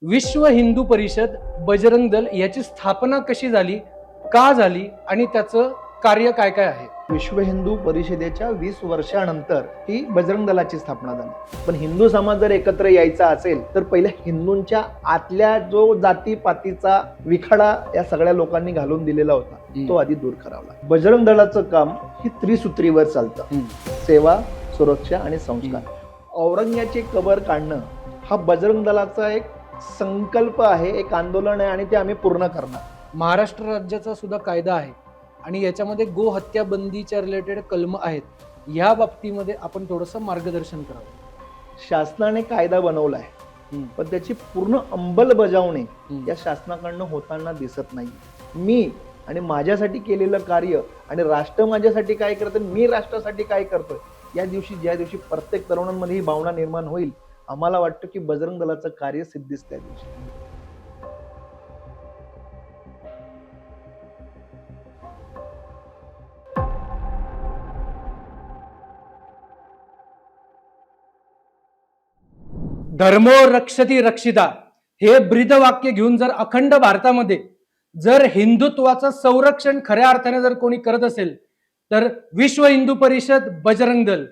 विश्व हिंदू परिषद बजरंग दल याची स्थापना कशी झाली, का झाली आणि त्याचं कार्य काय काय आहे? विश्व हिंदू परिषदेच्या 20 वर्षानंतर ही बजरंग दलाची स्थापना झाली. पण हिंदू समाज जर एकत्र यायचा असेल तर पहिल्या हिंदूंच्या आतल्या जो जातीपातीचा विखडा या सगळ्या लोकांनी घालून दिलेला होता तो आधी दूर करावा. बजरंग दलाचं काम ही त्रिसूत्रीवर चालतं: सेवा, सुरक्षा आणि संस्कार. औरंग्याची कबर काढणं हा बजरंग दलाचा एक संकल्प आहे, एक आंदोलन आहे आणि ते आम्ही पूर्ण करणार. महाराष्ट्र राज्याचा सुद्धा कायदा आहे आणि याच्यामध्ये गो हत्या बंदीच्या रिलेटेड कलम आहेत. या बाबतीमध्ये आपण थोडंसं मार्गदर्शन करावं. शासनाने कायदा बनवला आहे पण त्याची पूर्ण अंमलबजावणी या शासनाकडनं होताना दिसत नाही. मी आणि माझ्यासाठी केलेलं कार्य आणि राष्ट्र माझ्यासाठी काय करतं, मी राष्ट्रासाठी काय करतोय, या दिवशी ज्या दिवशी प्रत्येक तरुणांमध्ये ही भावना निर्माण होईल, आम्हाला वाटतं की बजरंग दलाचं कार्य सिद्धीस त्या दिवशी. धर्मो रक्षती रक्षिता हे ब्रीदवाक्य घेऊन जर अखंड भारतामध्ये जर हिंदुत्वाचं संरक्षण खऱ्या अर्थाने जर कोणी करत असेल तर विश्व हिंदू परिषद बजरंग दल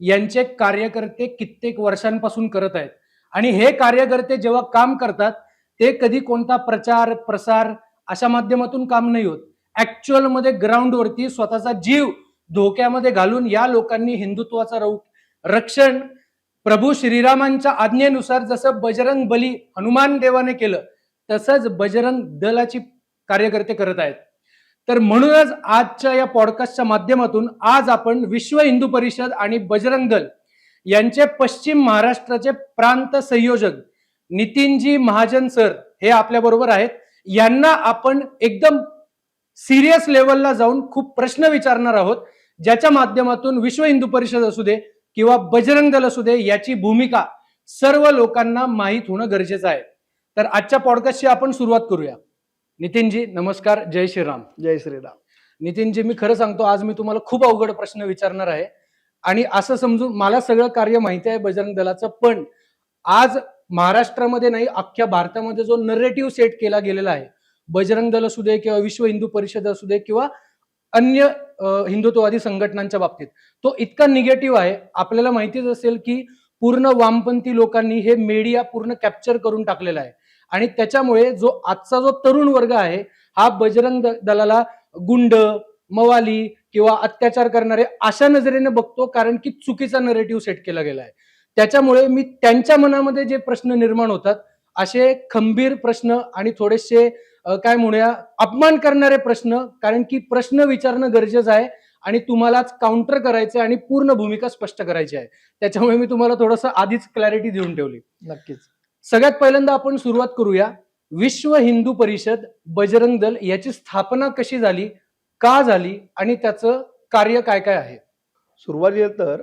यांचे कार्यकर्ते कित्येक वर्षांपासून करत आहेत. आणि हे कार्यकर्ते जेव्हा काम करतात ते कधी कोणता प्रचार प्रसार अशा माध्यमातून काम नाही होत. ऍक्च्युअल मध्ये ग्राउंडवरती स्वतःचा जीव धोक्यामध्ये घालून या लोकांनी हिंदुत्वाचं रक्षण प्रभू श्रीरामांच्या आज्ञेनुसार जसं बजरंग बली हनुमान देवाने केलं तसंच बजरंग दलाची कार्यकर्ते करत आहेत. तर म्हणूनच आजच्या या पॉडकास्टच्या माध्यमातून आज आपण विश्व हिंदू परिषद आणि बजरंग दल यांचे पश्चिम महाराष्ट्राचे प्रांत संयोजक नितीनजी महाजन सर हे आपल्या बरोबर आहेत. यांना आपण एकदम सिरियस लेवलला जाऊन खूप प्रश्न विचारणार आहोत, ज्याच्या माध्यमातून विश्व हिंदू परिषद असू दे किंवा बजरंग दल असू दे याची भूमिका सर्व लोकांना माहीत होणं गरजेचं आहे. तर आजच्या पॉडकास्टची आपण सुरुवात करूया. नितीनजी नमस्कार, जय श्रीराम. जय श्रीराम. नितीनजी, मी खरं सांगतो आज मी तुम्हाला खूप अवघड प्रश्न विचारणार आहे आणि असं समजून मला सगळं कार्य माहिती आहे बजरंग दलाचं, पण आज महाराष्ट्रामध्ये नाही अख्ख्या भारतामध्ये जो नरेटिव्ह सेट केला गेलेला आहे बजरंग दल असू दे किंवा विश्व हिंदू परिषद असू दे किंवा अन्य हिंदुत्ववादी संघटनांच्या बाबतीत, तो इतका निगेटिव्ह आहे. आपल्याला माहितीच असेल की पूर्ण वामपंथी लोकांनी हे मीडिया पूर्ण कॅप्चर करून टाकलेला आहे आणि त्याच्यामुळे आजचा जो तरुण वर्ग आहे हा बजरंग दलाला गुंड, मवाली किंवा अत्याचार करणारे अशा नजरेने बघतो, कारण की चुकीचा नरेटिव्ह सेट केला गेला आहे. त्याच्यामुळे मी त्यांच्या मनामध्ये जे प्रश्न निर्माण होतात असे खंबीर प्रश्न आणि थोडेसे काय म्हणूया अपमान करणारे प्रश्न, कारण की प्रश्न विचारणं गरजेचं आहे आणि तुम्हालाच काउंटर करायचं आणि पूर्ण भूमिका स्पष्ट करायची आहे. त्याच्यामुळे मी तुम्हाला थोडंसं आधीच क्लॅरिटी देऊन ठेवली. नक्कीच. सगळ्यात पहिल्यांदा आपण सुरुवात करूया. विश्व हिंदू परिषद बजरंग दल याची स्थापना कशी झाली, का झाली आणि त्याचं कार्य काय काय आहे? सुरुवातीला तर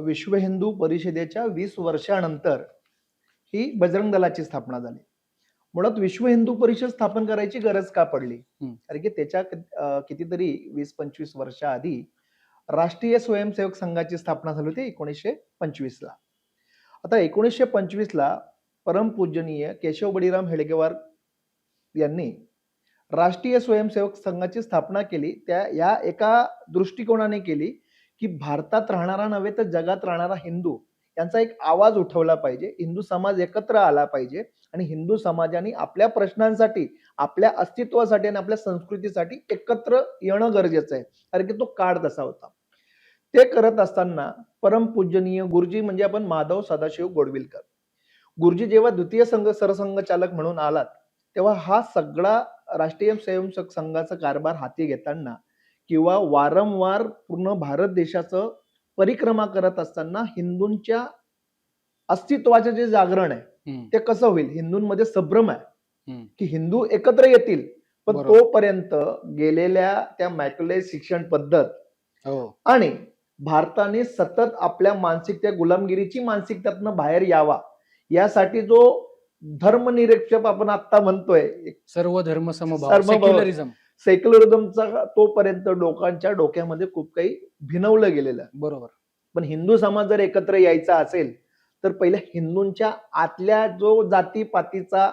विश्व हिंदू परिषदेच्या 20 वर्षानंतर ही बजरंग दलाची स्थापना झाली. मुळात विश्व हिंदू परिषद स्थापन करायची गरज का पडली, कारण की त्याच्या कितीतरी 20-25 वर्षाआधी राष्ट्रीय स्वयंसेवक संघाची स्थापना झाली होती 1925 ला. आता 1925 ला परमपूजनीय केशव बळीराम हेडगेवार यांनी राष्ट्रीय स्वयंसेवक संघाची स्थापना केली. त्या या एका दृष्टिकोनाने केली की भारतात राहणारा नव्हे तर जगात राहणारा हिंदू यांचा एक आवाज उठवला पाहिजे, हिंदू समाज एकत्र आला पाहिजे आणि हिंदू समाजाने आपल्या प्रश्नांसाठी, आपल्या अस्तित्वासाठी आणि आपल्या संस्कृतीसाठी एकत्र येणं गरजेचं आहे, कारण की तो काळ तसा होता. ते करत असताना परमपूजनीय गुरुजी म्हणजे आपण माधव सदाशिव गोडविलकर गुरुजी जेव्हा द्वितीय सरसंघचालक म्हणून आलात तेव्हा हा सगळा राष्ट्रीय स्वयंसेवक संघाचा कारभार हाती घेताना किंवा वारंवार पूर्ण भारत देशाचं परिक्रमा करत असताना हिंदूंच्या अस्तित्वाचे जे जागरण आहे ते कसं होईल, हिंदूंमध्ये संभ्रम आहे की हिंदू एकत्र येतील, पण तोपर्यंत गेलेल्या त्या मॅक्युलर शिक्षण पद्धत आणि भारताने सतत आपल्या मानसिकता, गुलामगिरीची मानसिकतेतनं बाहेर यावा यासाठी जो धर्मनिरपेक्ष आपण आता म्हणतोय, सर्व धर्म समभाव, सेक्युलरिझम, सेक्युलरिझमचा तोपर्यंत लोकांच्या डोक्यामध्ये खूप काही भिनवलं गेलेलं. बरोबर. पण हिंदू समाज जर एकत्र यायचा असेल तर पहिल्या हिंदूंच्या आतल्या जो जातीपातीचा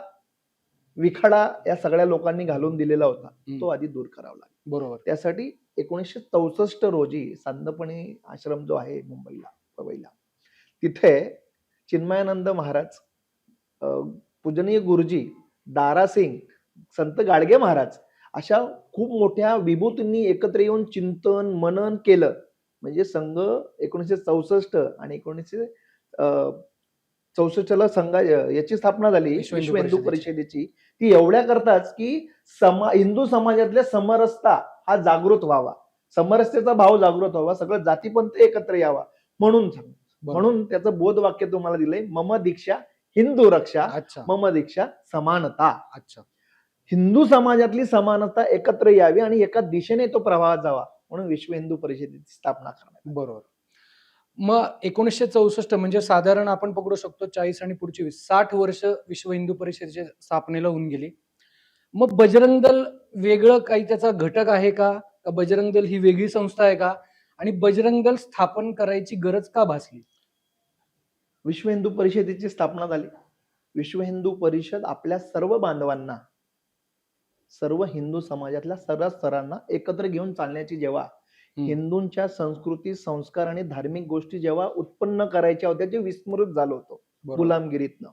विखडा या सगळ्या लोकांनी घालून दिलेला होता तो आधी दूर करावा लागला. बरोबर. त्यासाठी 1964 रोजी सांदपणी आश्रम जो आहे मुंबईला तिथे चिन्मयानंद महाराज, पूजनीय गुरुजी, दारासिंग, संत गाडगे महाराज अशा खूप मोठ्या विभूतींनी एकत्र येऊन चिंतन मनन केलं. म्हणजे संघ 1964 आणि 1964 ला संघा याची स्थापना झाली विश्व हिंदू परिषदेची. ती एवढ्या करताच की हिंदू समाजातल्या समरसता हा जागृत व्हावा, समरसतेचा भाव जागृत व्हावा, सगळं जातीपंथ एकत्र यावा म्हणून त्याचं बोधवाक्य तुम्हाला दिलंय, मम दीक्षा हिंदू रक्षा, मम दीक्षा समानता. अच्छा. हिंदू समाजातली समानता एकत्र यावी आणि एका दिशेने तो प्रवाह जावा म्हणून विश्व हिंदू परिषदेची स्थापना करण्यात. बरोबर. मग 1964 म्हणजे साधारण आपण पकडू शकतो 40 आणि पुढची 60 वर्ष विश्व हिंदू परिषदेच्या स्थापनेला होऊन गेली. मग बजरंग दल वेगळं काही त्याचा घटक आहे का? बजरंग दल ही वेगळी संस्था आहे का? आणि बजरंग दल स्थापन करायची गरज का भासली? विश्व हिंदू परिषदेची स्थापना झाली. विश्व हिंदू परिषद आपल्या सर्व बांधवांना, सर्व हिंदू समाजातल्या सर्व स्तरांना एकत्र घेऊन चालण्याची, जेव्हा हिंदूंच्या संस्कृती, संस्कार आणि धार्मिक गोष्टी जेव्हा उत्पन्न करायच्या होत्या, जे विस्मृत झालो होतो गुलामगिरीतनं,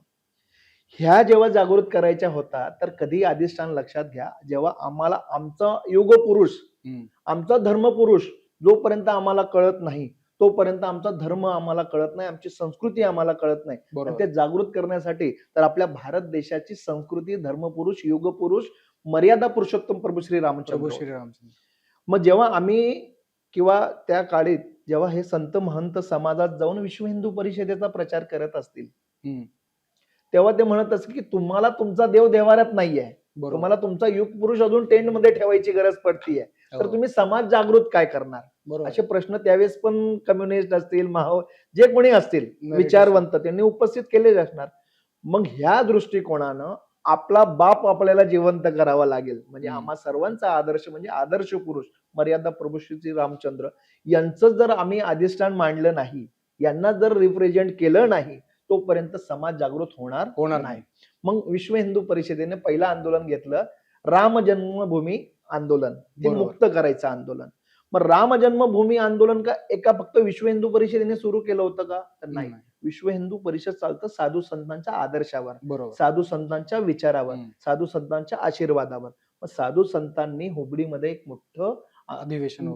ह्या जेव्हा जागृत करायच्या होता, तर कधी अधिष्ठान लक्षात घ्या, जेव्हा आम्हाला आमचा युग पुरुष, आमचा धर्मपुरुष जोपर्यंत आम्हाला कळत नाही तोपर्यंत आमचा धर्म आम्हाला कळत नाही, आमची संस्कृती आम्हाला कळत नाही. ते जागृत करण्यासाठी तर आपल्या भारत देशाची संस्कृती, धर्मपुरुष, युगपुरुष, मर्यादा पुरुषोत्तम प्रभू श्री रामचंद्र. मग जेव्हा आम्ही किंवा त्या काळी जेव्हा हे संत महंत समाजात जाऊन विश्व हिंदू परिषदेचा प्रचार करत असतील, तेव्हा ते म्हणत असतील की तुम्हाला तुमचा देव देवाऱ्यात नाहीये, तुम्हाला तुमचा युग पुरुष अजून टेंट मध्ये ठेवायची गरज पडतीये, तर तुम्ही समाज जागृत काय करणार? असे प्रश्न त्यावेळेस पण कम्युनिस्ट असतील, जे कोणी असतील विचारवंत, त्यांनी उपस्थित केले असणार. मग ह्या दृष्टिकोनानं आपला बाप आपल्याला जिवंत करावा लागेल. म्हणजे आम्हा सर्वांचा आदर्श म्हणजे आदर्श पुरुष मर्यादा प्रभू श्री रामचंद्र यांचं जर आम्ही अधिष्ठान मांडलं नाही, यांना जर रिप्रेझेंट केलं नाही, तोपर्यंत समाज जागृत होणार नाही. मग विश्व हिंदू परिषदेने पहिलं आंदोलन घेतलं, राम जन्मभूमी आंदोलन, ते मुक्त करायचं आंदोलन. मग राम जन्मभूमी आंदोलन का एका फक्त विश्व हिंदू परिषदेने सुरू केलं होतं का? तर नाही. विश्व हिंदू परिषद चालतं साधू संतांच्या आदर्शावर, साधू संतांच्या विचारावर, साधू संतांच्या आशीर्वादावर. मग साधू संतांनी हुबळीमध्ये एक मोठं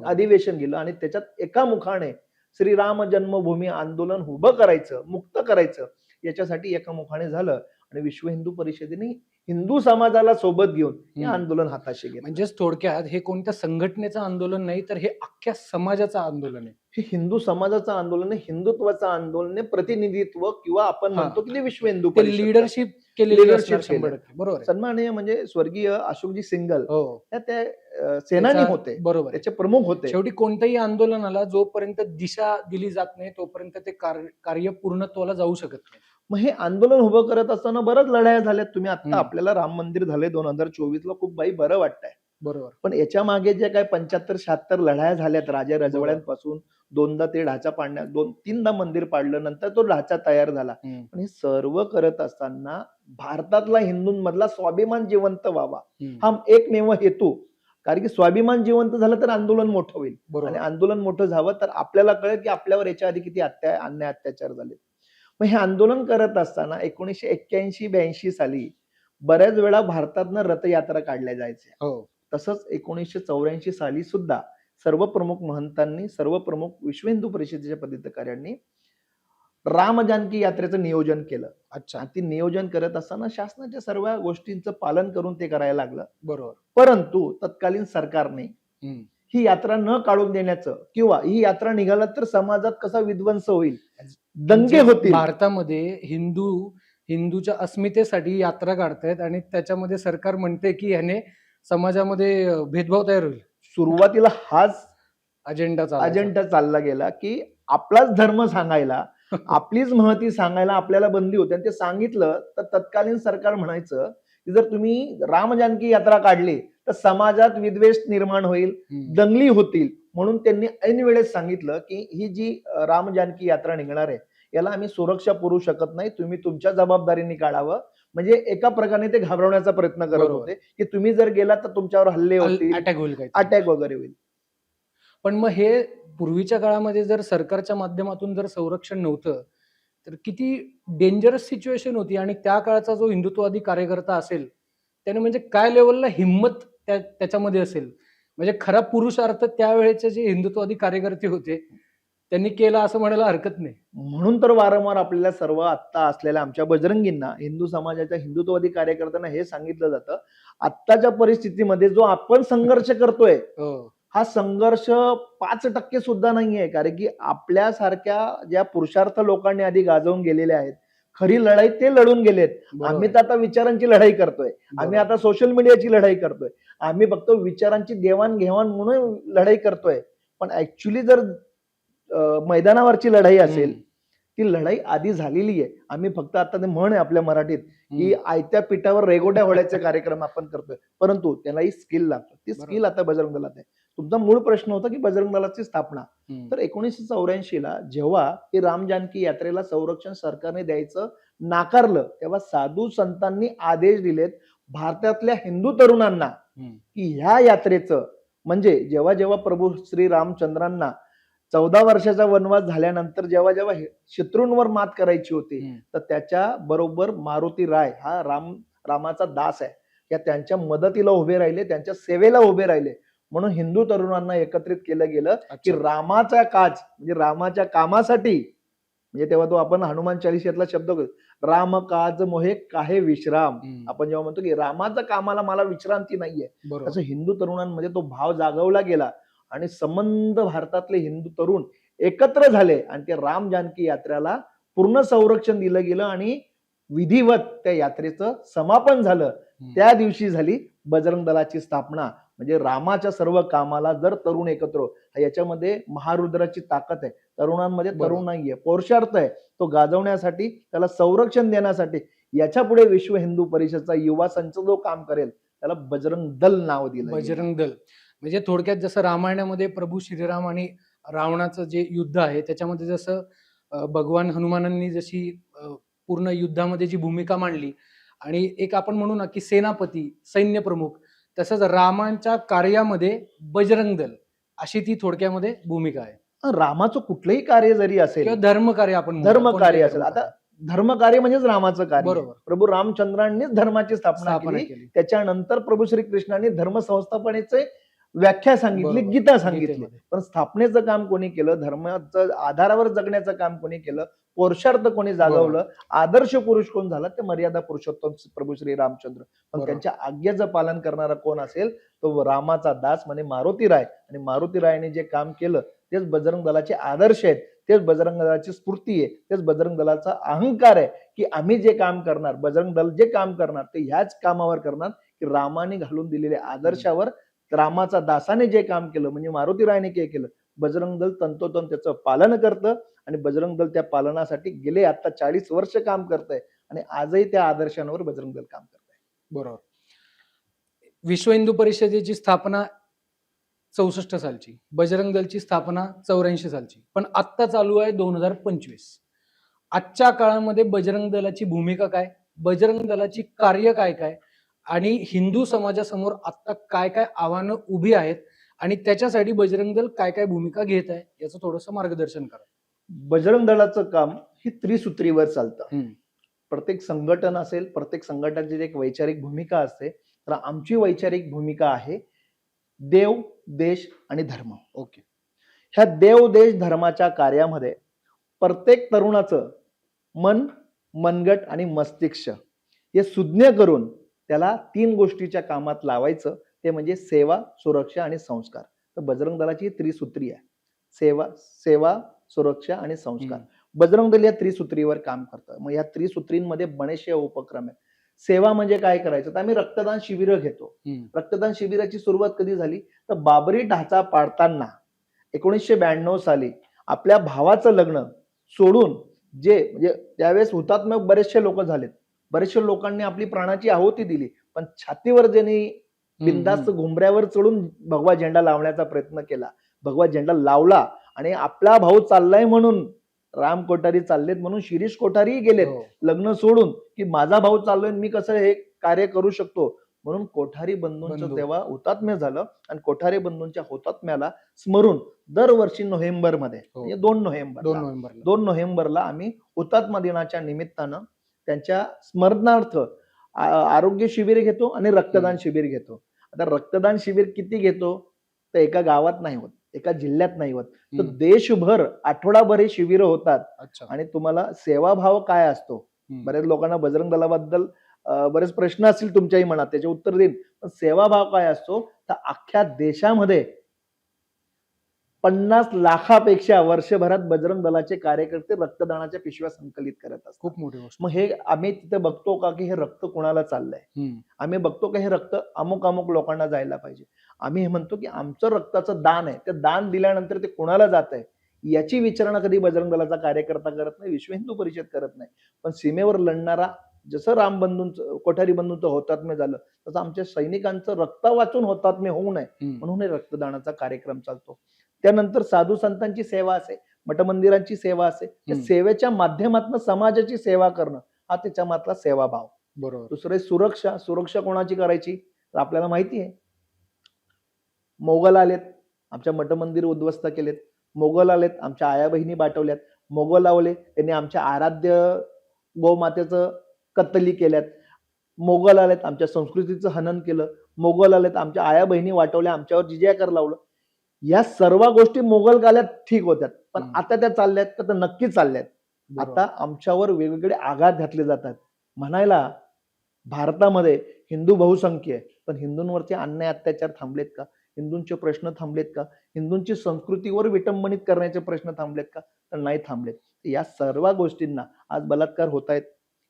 अधिवेशन गेलं आणि त्याच्यात एका मुखाने श्रीराम जन्मभूमी आंदोलन उभं करायचं, मुक्त करायचं, याच्यासाठी एका मुखाने झालं. आणि विश्व हिंदू परिषदेने हिंदू समाजाला सोबत घेऊन हे आंदोलन हाताशी घेतलं. म्हणजे थोडक्यात हे कोणत्या संघटनेचं आंदोलन नाही, तर हे अख्ख्या समाजाचं आंदोलन आहे. हे हिंदू समाजाचं आंदोलन आहे, हिंदुत्वाचं आंदोलन आहे, प्रतिनिधित्व किंवा आपण म्हणतो की ते विश्व हिंदू लिडरशिप केलेली. बरोबर. सन्माननीय म्हणजे स्वर्गीय अशोकजी सिंगल त्या सेनानी होते, बरोबर, त्याचे प्रमुख होते. शेवटी कोणत्याही आंदोलनाला जोपर्यंत दिशा दिली जात नाही तोपर्यंत ते कार्य पूर्णत्वाला जाऊ शकत नाही. मग हे आंदोलन उभं करत असताना बऱ्याच लढाया झाल्यात. तुम्ही आता आपल्याला राम मंदिर झाले 2024 ला, खूप बरं वाटतंय, बरोबर. पण याच्या मागे जे काय 75-76 लढाया झाल्यात राजा रजवाड्यांपासून, दोनदा ते ढाचा पाडण्यात, 2-3दा मंदिर पाडलं, नंतर तो ढाचा तयार झाला. पण हे सर्व करत असताना भारतातला हिंदूंमधला स्वाभिमान जिवंत व्हावा हा एकमेव हेतू. कारण की स्वाभिमान जिवंत झालं तर आंदोलन मोठं होईल, आणि आंदोलन मोठं झालं तर आपल्याला कळेल की आपल्यावर याच्या आधी किती अन्याय अत्याचार झाले. मग हे आंदोलन करत असताना 1981-82 साली बऱ्याच वेळा भारतातनं रथयात्रा काढल्या जायच्या. तसंच 1984 साली सुद्धा सर्व प्रमुख महंतांनी, सर्व प्रमुख विश्व हिंदू परिषदेच्या पदाधिकाऱ्यांनी राम जानकी यात्रेचं नियोजन केलं. अच्छा. ती नियोजन करत असताना शासनाच्या सर्व गोष्टींचं पालन करून ते करायला लागलं, बरोबर. परंतु तत्कालीन सरकारने ही यात्रा न काढून देण्याचं, किंवा ही यात्रा निघाला तर समाजात कसा विध्वंस होईल, दंगे होतील. भारतामध्ये हिंदूच्या अस्मितेसाठी यात्रा काढतायत आणि त्याच्यामध्ये सरकार म्हणते की याने समाजामध्ये भेदभाव तयार होईल. सुरुवातीला हाच अजेंडा चालला गेला की आपलाच धर्म सांगायला, आपलीच महती सांगायला आपल्याला बंदी होती. आणि ते सांगितलं तर तत्कालीन सरकार म्हणायचं की जर तुम्ही राम जानकी यात्रा काढली तर समाजात विद्वेष निर्माण होईल, दंगली होतील. म्हणून त्यांनी ऐन वेळेस सांगितलं की ही जी राम जानकी यात्रा निघणार आहे, याला आम्ही सुरक्षा पुरवू शकत नाही, तुम्ही तुमच्या जबाबदारीने काढावं. म्हणजे एका प्रकारे ते घाबरवण्याचा प्रयत्न करत बरोबर. होते की तुम्ही जर गेलात तर तुमच्यावर हल्ले होतील, अटॅक होईल काही. अटॅक वगैरे होईल. पण मग हे पूर्वीच्या काळामध्ये जर सरकारच्या माध्यमातून जर संरक्षण नव्हतं, तर किती डेंजरस सिच्युएशन होती. आणि त्या काळाचा जो हिंदुत्ववादी कार्यकर्ता असेल, त्याने म्हणजे काय लेवलला हिंमत त्याच्यामध्ये असेल. म्हणजे खरा पुरुषार्थ त्यावेळेचे जे हिंदुत्ववादी कार्यकर्ते होते त्यांनी केला असं म्हणायला हरकत नाही. म्हणून तर वारंवार आपल्याला सर्व आत्ता असलेल्या आमच्या बजरंगींना, हिंदू समाजाच्या हिंदुत्ववादी कार्यकर्त्यांना हे सांगितलं जातं, आत्ताच्या परिस्थितीमध्ये जो आपण संघर्ष करतोय, हो. हा संघर्ष 5% सुद्धा नाहीये. कारण की आपल्यासारख्या ज्या पुरुषार्थ लोकांनी आधी गाजवून गेलेले आहेत, खरी लढाई ते लढून गेलेत. बरोबर. आम्ही तर आता विचारांची लढाई करतोय, आम्ही बरोबर. आता सोशल मीडियाची लढाई करतोय, आम्ही फक्त विचारांची देवाणघेवाण म्हणून लढाई करतोय. पण ऍक्च्युली जर मैदानावरची लढाई असेल, ती लढाई आधी झालेली आहे. आम्ही फक्त आता ते म्हण आहे आपल्या मराठीत की आयत्या पिठावर रेगोट्या होण्याचे कार्यक्रम आपण करतोय, परंतु त्यालाही स्किल लागतं. ती स्किल आता बजरंग दलात आहे. तुमचा मूळ प्रश्न होता की बजरंग दलाची स्थापना. तर 1984 ला जेव्हा ही राम जानकी यात्रेला संरक्षण सरकारने द्यायचं नाकारलं, तेव्हा साधू संतांनी आदेश दिलेत भारतातल्या हिंदू तरुणांना की ह्या यात्रेचं, म्हणजे जेव्हा जेव्हा प्रभू श्री रामचंद्रांना 14 वर्षाचा वनवास झाल्यानंतर जेव्हा जेव्हा शत्रूंवर मात करायची होती, तर त्याच्या बरोबर मारुती राय हा रामाचा दास आहे, या त्यांच्या मदतीला उभे राहिले, त्यांच्या सेवेला उभे राहिले. म्हणून हिंदू तरुणांना एकत्रित केलं गेलं की रामाचा काज, म्हणजे रामाच्या कामासाठी, म्हणजे तेव्हा तो आपण हनुमान चालिसेतला शब्द राम काज मोहे काहे विश्राम. आपण जेव्हा म्हणतो की रामाच्या कामाला मला विश्रांती नाहीये, असं हिंदू तरुणांमध्ये तो भाव जागवला गेला आणि संबंध भारतातले हिंदू तरुण एकत्र झाले आणि ते राम जानकी यात्रेला पूर्ण संरक्षण दिलं गेलं आणि विधिवत त्या यात्रेचं समापन झालं. त्या दिवशी झाली बजरंग दलाची स्थापना. म्हणजे रामाच्या सर्व कामाला जर तरुण एकत्र, याच्यामध्ये महारुद्राची ताकद आहे. तरुणांमध्ये तरुण नाहीये, पुरुषार्थ आहे, तो गाजवण्यासाठी, त्याला संरक्षण देण्यासाठी. याच्या पुढे विश्व हिंदू परिषदचा युवा संच जो काम करेल त्याला बजरंग दल नाव दिलं. बजरंग दल म्हणजे थोडक्यात जसं रामायणामध्ये प्रभू श्रीराम आणि रावणाचं जे युद्ध आहे त्याच्यामध्ये जसं भगवान हनुमानांनी जशी पूर्ण युद्धामध्ये जी भूमिका मांडली आणि एक आपण म्हणू ना की सेनापती, सैन्य प्रमुख, तसंच रामांच्या कार्यामध्ये बजरंग दल अशी ती थोडक्यामध्ये भूमिका आहे. रामाचं कुठलंही कार्य जरी असेल किंवा धर्मकार्य, आपण धर्मकार्य असेल, आता धर्मकार्य म्हणजेच रामाचं कार्य. बरोबर. प्रभू रामचंद्रांनीच धर्माची स्थापना केली. त्याच्यानंतर प्रभू श्रीकृष्णांनी धर्म संस्थापनेचे व्याख्या सांगितली, गीता सांगितली. पण स्थापनेचं काम कोणी केलं, धर्माचं आधारावर जगण्याचं काम कोणी केलं, पुरुषार्थ कोणी जागवलं, आदर्श पुरुष कोण झाला, ते मर्यादा पुरुषोत्तम प्रभू श्री रामचंद्र. पण त्यांच्या आज्ञेचं पालन करणारा कोण असेल, तो रामाचा दास म्हणजे मारुती राय. आणि मारुती रायने जे काम केलं तेच बजरंग दलाचे आदर्श आहेत, तेच बजरंग दलाची स्फूर्ती आहे, तेच बजरंग दलाचा अहंकार आहे की आम्ही जे काम करणार, बजरंग दल जे काम करणार ते ह्याच कामावर करणार की रामाने घालून दिलेल्या आदर्शावर, रामाचा दासाने जे काम केलं, म्हणजे मारुती रायने काय केलं, बजरंग दल तंतोतंत त्याचं पालन करतं. आणि बजरंग दल त्या पालनासाठी गेले आता 40 वर्ष काम करतंय आणि आजही त्या आदर्शांवर बजरंग दल काम करतंय. बरोबर. विश्व हिंदू परिषदेची स्थापना 64 सालची, बजरंग दलची स्थापना 84 सालची, पण आत्ता चालू आहे 2025. आजच्या काळामध्ये बजरंग दलाची भूमिका काय, बजरंग दलाची कार्य काय काय, आणि हिंदू समाजासमोर आता काय काय आव्हानं उभी आहेत आणि त्याच्यासाठी बजरंग दल काय काय भूमिका घेत आहे याचं थोडंसं मार्गदर्शन करा. बजरंग दलाचं काम ही त्रिसूत्रीवर चालतं. प्रत्येक संघटन असेल, प्रत्येक संघटनाची एक वैचारिक भूमिका असते. तर आमची वैचारिक भूमिका आहे देव, देश आणि धर्म. ओके. ह्या देव, देश, धर्माच्या कार्यामध्ये प्रत्येक तरुणाचं मन, मनगट आणि मस्तिष्क हे सुज्ञ करून त्याला 3 गोष्टीच्या कामात लावायचं, ते म्हणजे सेवा, सुरक्षा आणि संस्कार. तर बजरंग दलाची त्रिसूत्री आहे, सेवा, सुरक्षा आणि संस्कार. बजरंग दल या त्रिसूत्रीवर काम करतं. मग या त्रिसूत्रींमध्ये बरेचसे उपक्रम आहेत. सेवा म्हणजे काय करायचं, तर आम्ही रक्तदान शिबिर घेतो. रक्तदान शिबिराची सुरुवात कधी झाली, तर बाबरी ढाचा पाडताना 1992 साली आपल्या भावाचं लग्न सोडून, जे म्हणजे त्यावेळेस हुतात्मा बरेचसे लोक झालेत, बरेचशे लोकांनी आपली प्राणाची आहुती दिली, पण छातीवर ज्यांनी बिंदास्त घुमऱ्यावर चढून भगवा झेंडा लावण्याचा प्रयत्न केला, भगवा झेंडा लावला आणि आपला भाऊ चाललाय म्हणून राम कोठारी चाललेत म्हणून शिरीष कोठारीही गेलेत हो. लग्न सोडून, की माझा भाऊ चाललोय मी कसं हे कार्य करू शकतो. म्हणून कोठारी बंधूंचं बंधू. तेव्हा हुतात्म्य झालं आणि कोठारी बंधूंच्या हुतात्म्याला स्मरून दरवर्षी नोव्हेंबरमध्ये हो. म्हणजे 2 2 नोव्हेंबरला नोव्हेंबरला 2 नोव्हेंबरला आम्ही हुतात्मा दिनाच्या निमित्तानं त्यांच्या स्मरणार्थ आरोग्य शिबिर घेतो आणि रक्तदान शिबिर घेतो. आता रक्तदान शिबिर किती घेतो तर एका गावात नाही होत, एका जिल्ह्यात नाही होत, तर हम्म. देशभर आठवडाभर हे शिबिर होतात. अच्छा. आणि तुम्हाला सेवाभाव काय असतो, हम्म. बऱ्याच लोकांना बजरंग दलाबद्दल बरेच प्रश्न असतील तुमच्याही मनात, त्याचे उत्तर देईन. पण सेवाभाव काय असतो तर अख्ख्या देशामध्ये 50 लाखापेक्षा वर्षभरात बजरंग दलाचे कार्यकर्ते रक्तदानाच्या पिशव्या संकलित करत असतात. खूप मोठी गोष्ट. मग हे आम्ही तिथे बघतो का की हे रक्त कोणाला चाललंय, हम्म. आम्ही बघतो का हे रक्त अमुक अमुक लोकांना जायला पाहिजे. आम्ही हे म्हणतो की आमचं रक्ताचं दान आहे, ते दान दिल्यानंतर ते कोणाला जात आहे याची विचारणा कधी बजरंग दलाचा कार्यकर्ता करत नाही, विश्व हिंदू परिषद करत नाही. पण सीमेवर लढणारा, जसं राम बंधूंचं कोठारी बंधूंचं हुतात्म्य झालं तसं आमच्या सैनिकांचं रक्त वाचून हुतात्म्य होऊ नये हम्म. म्हणून हे रक्तदानाचा कार्यक्रम चालतो. त्यानंतर साधू संतांची सेवा असे, मठमंदिरांची सेवा असे, त्या हम्म. सेवेच्या माध्यमातून समाजाची सेवा करणं हा त्याच्या मातला सेवाभाव. बरोबर. दुसरे सुरक्षा. सुरक्षा कोणाची करायची तर आपल्याला माहिती आहे, मोगल आलेत, आमच्या मठमंदिर उद्ध्वस्त केलेत, मोगल आलेत, आमच्या आया बहिणी बाटवल्यात, मोगल आवले त्यांनी आमच्या आराध्य गोमातेचं कत्तली केल्यात, मोगल आलेत आमच्या संस्कृतीचं हनन केलं, मोगल आलेत आमच्या आया बहिणी वाटवल्या, आमच्यावर जिजिया कर लावलं. या सर्व गोष्टी मोगल काळात ठीक होत्यात, पण हम्म. आता त्या चालल्यात का तर नक्की चालल्यात. बरोबर. आता आमच्यावर वेगवेगळे आघात घातले जातात. म्हणायला भारतामध्ये हिंदू बहुसंख्य आहे, पण हिंदूंवरचे अन्याय अत्याचार थांबलेत का? हिंदूंचे प्रश्न थांबलेत का? हिंदूंची संस्कृतीवर विटंबनित करण्याचे प्रश्न थांबलेत का? तर नाही थांबलेत. या सर्व गोष्टींना आज बलात्कार होत आहेत,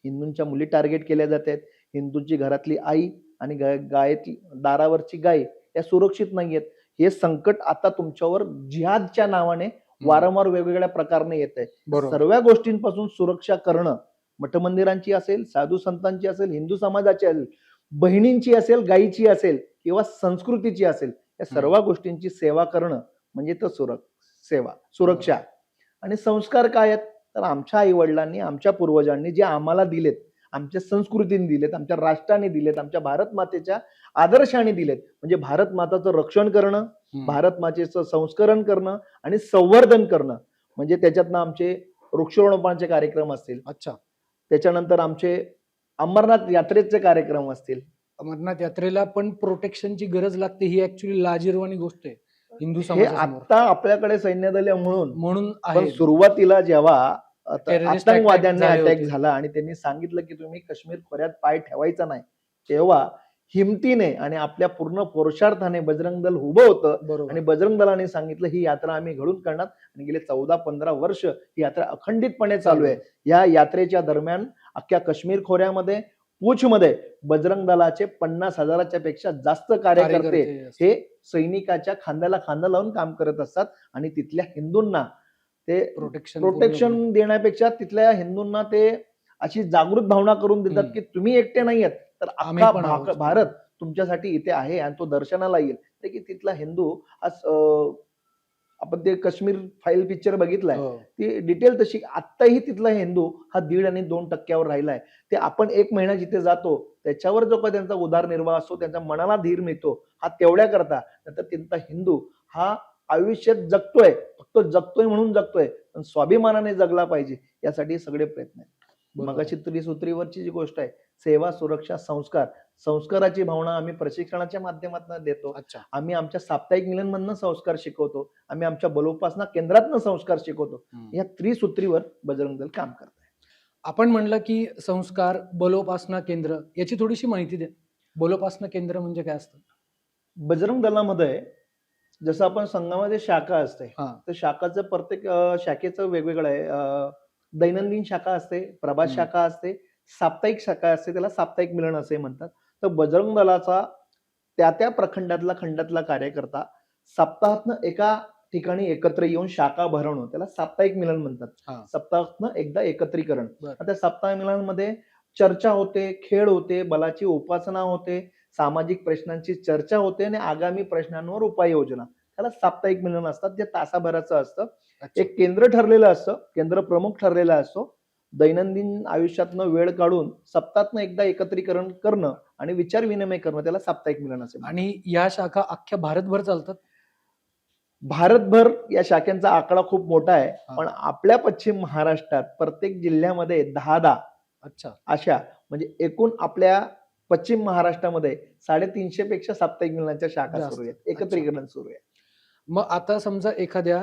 हिंदूंच्या मुली टार्गेट केल्या जात आहेत, हिंदूंची घरातली आई आणि गायेतली दारावरची गाय या सुरक्षित नाहीयेत. हे संकट आता तुमच्यावर जिहादच्या नावाने वारंवार वेगवेगळ्या प्रकारने येत आहे. बरोबर. सर्व गोष्टींपासून सुरक्षा करणं, मठमंदिरांची असेल, साधू संतांची असेल, हिंदू समाजाची असेल, बहिणींची असेल, गायीची असेल किंवा संस्कृतीची असेल, या सर्व गोष्टींची सेवा करणं म्हणजे तर सेवा, सुरक्षा. आणि संस्कार काय आहेत तर आमच्या आई वडिलांनी, आमच्या पूर्वजांनी जे आम्हाला दिलेत, आमच्या संस्कृतीने दिलेत, आमच्या राष्ट्राने दिलेत, आमच्या भारत मातेच्या आदर्शाने दिलेत, म्हणजे भारत माताचं रक्षण करणं, हम्म. भारत मातेचं संस्करण करणं आणि संवर्धन करणं. म्हणजे त्याच्यातनं आमचे वृक्षारोपणाचे कार्यक्रम असतील, अच्छा. त्याच्यानंतर आमचे अमरनाथ यात्रेचे कार्यक्रम असतील. अमरनाथ यात्रेला पण प्रोटेक्शनची गरज लागते, ही ऍक्च्युली लाजिरवाणी गोष्ट आहे हिंदू हे समाजासमोर. आता आपल्याकडे सैन्यदल आहे म्हणून पण आहे. सुरुवातीला जेव्हा Terrorist आतंकवाद्यांनी attack झाले अटॅक होते. झाला आणि त्यांनी सांगितलं की तुम्ही काश्मीर खोऱ्यात पाय ठेवायचा नाही, तेव्हा हिमतीने आणि आपल्या पूर्ण पुरुषार्थाने बजरंग दल उभं होतं. बरोबर. आणि बजरंग दलाने सांगितलं ही यात्रा आम्ही घडून करणार आणि गेले 14-15 वर्ष ही यात्रा अखंडितपणे चालू आहे. या यात्रेच्या दरम्यान अख्ख्या काश्मीर खोऱ्यामध्ये, पूछमध्ये बजरंग दलाचे 50,000च्या पेक्षा जास्त कार्यकर्ते हे सैनिकाच्या खांद्याला खांदा लावून काम करत असतात आणि तिथल्या हिंदूंना ते प्रोटेक्शन देण्यापेक्षा तिथल्या हिंदूंना ते अशी जागृत भावना करून देतात की तुम्ही एकटे नाही आहेत, तर अख्खा भारत तुमच्यासाठी इथे आहे आणि तो दर्शनाला येईल. की तिथला हिंदू आज आपण ते काश्मीर फाईल पिक्चर बघितलाय, ती डिटेल तशी आत्ताही तिथला हिंदू हा 1.5 आणि 2% राहिलाय. ते आपण 1 महिना जिथे जातो त्याच्यावर जो काही त्यांचा उदरनिर्वाह असतो, त्यांच्या मनाला धीर मिळतो, हा तेवढ्या करता. नंतर तिथला हिंदू हा आयुष्यात जगतोय, फक्त जगतोय म्हणून जगतोय, पण स्वाभिमानाने जगला पाहिजे यासाठी सगळे प्रयत्न आहेत. मगाशी त्रिसूत्रीवरची जी गोष्ट आहे, सेवा, सुरक्षा, संस्कार, संस्काराची भावना आम्ही प्रशिक्षणाच्या माध्यमातून देतो. आम्ही आमच्या साप्ताहिक मिलनमधनं संस्कार शिकवतो, आम्ही आमच्या बलोपासना केंद्रातनं संस्कार शिकवतो. या त्रिसूत्रीवर बजरंग दल काम करत आहे. आपण म्हणलं की संस्कार, बलोपासना केंद्र, याची थोडीशी माहिती द्या. बलोपासना केंद्र म्हणजे काय असतं? बजरंग दलामध्ये जसं आपण संघामध्ये शाखा असते, तर शाखाचं प्रत्येक शाखेचं वेगवेगळं आहे. दैनंदिन शाखा असते, प्रभात शाखा असते, साप्ताहिक शाखा असते, त्याला साप्ताहिक मिलन असे म्हणतात. तर बजरंग दलाचा त्या प्रखंडातला खंडातला कार्यकर्ता सप्ताहातनं एका ठिकाणी एकत्र येऊन शाखा भरवणं, त्याला साप्ताहिक मिलन म्हणतात. सप्ताहातनं एकदा एकत्रीकरण. त्या साप्ताहिक मिलनामध्ये चर्चा होते, खेळ होते, बलाची उपासना होते, सामाजिक प्रश्नांची चर्चा होते आणि आगामी प्रश्नांवर उपाययोजना. त्याला साप्ताहिक मिलन असतात, जे तासाभराचं असतं. अच्छा. एक केंद्र ठरलेलं असतं, केंद्र प्रमुख ठरलेला असतो. दैनंदिन आयुष्यातनं वेळ काढून सप्ताहातनं एकदा एकत्रीकरण करणं आणि विचार विनिमय करणं, त्याला साप्ताहिक मिलन असे म्हणतात. आणि या शाखा अख्ख्या भारतभर चालतात? भारतभर या शाखांचा आकडा खूप मोठा आहे, हा. पण आपल्या पश्चिम महाराष्ट्रात प्रत्येक जिल्ह्यामध्ये 10 अच्छा. अशा, म्हणजे एकूण आपल्या पश्चिम महाराष्ट्रामध्ये 350 पेक्षा साप्ताहिक मिलनाच्या शाखा जास्त. सुरू आहेत, एकत्रीकरण सुरू आहे. मग आता समजा एखाद्या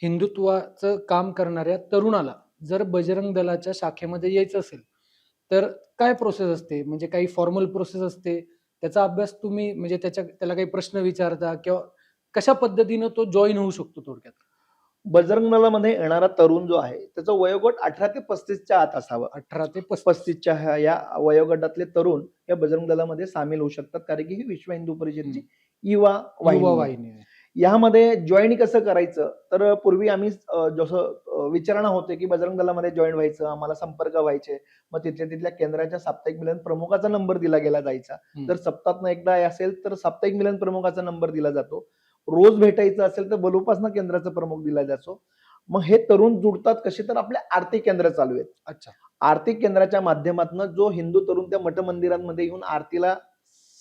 हिंदुत्वाचं काम करणाऱ्या तरुणाला जर बजरंग दलाच्या शाखेमध्ये यायचं असेल तर काय प्रोसेस असते? म्हणजे काही फॉर्मल प्रोसेस असते, त्याचा अभ्यास तुम्ही म्हणजे त्याला काही प्रश्न विचारता किंवा कशा पद्धतीनं तो जॉईन होऊ शकतो थोडक्यात? बजरंग दलामध्ये येणारा तरुण जो आहे त्याचा वयोगट 18 ते 35च्या आत असावा. 18 ते 35. 35च्या या वयोगटातले तरुण या बजरंग दलामध्ये सामील होऊ शकतात, कारण की ही विश्व हिंदू परिषदेची युवा युवा वाहिनी आहे. वाहिनी आहे. यामध्ये जॉईन कसं करायचं, तर पूर्वी आम्ही जसं विचारणा होते की बजरंग दलामध्ये जॉईन व्हायचं, आम्हाला संपर्क व्हायचे, मग तिथल्या केंद्राच्या साप्ताहिक मिलन प्रमुखाचा नंबर दिला गेला जायचा. जर सप्ताहातनं एकदा असेल तर साप्ताहिक मिलन प्रमुखाचा नंबर दिला जातो. रोज भेटायचं असेल तर बलोपासना केंद्राचा प्रमुख दिला जातो. मग हे तरुण जुडतात कसे, तर आपल्या आर्थिक केंद्र चालू आहेत. अच्छा. आर्थिक केंद्राच्या माध्यमातून जो हिंदू तरुण त्या मठ मंदिरांमध्ये येऊन आरतीला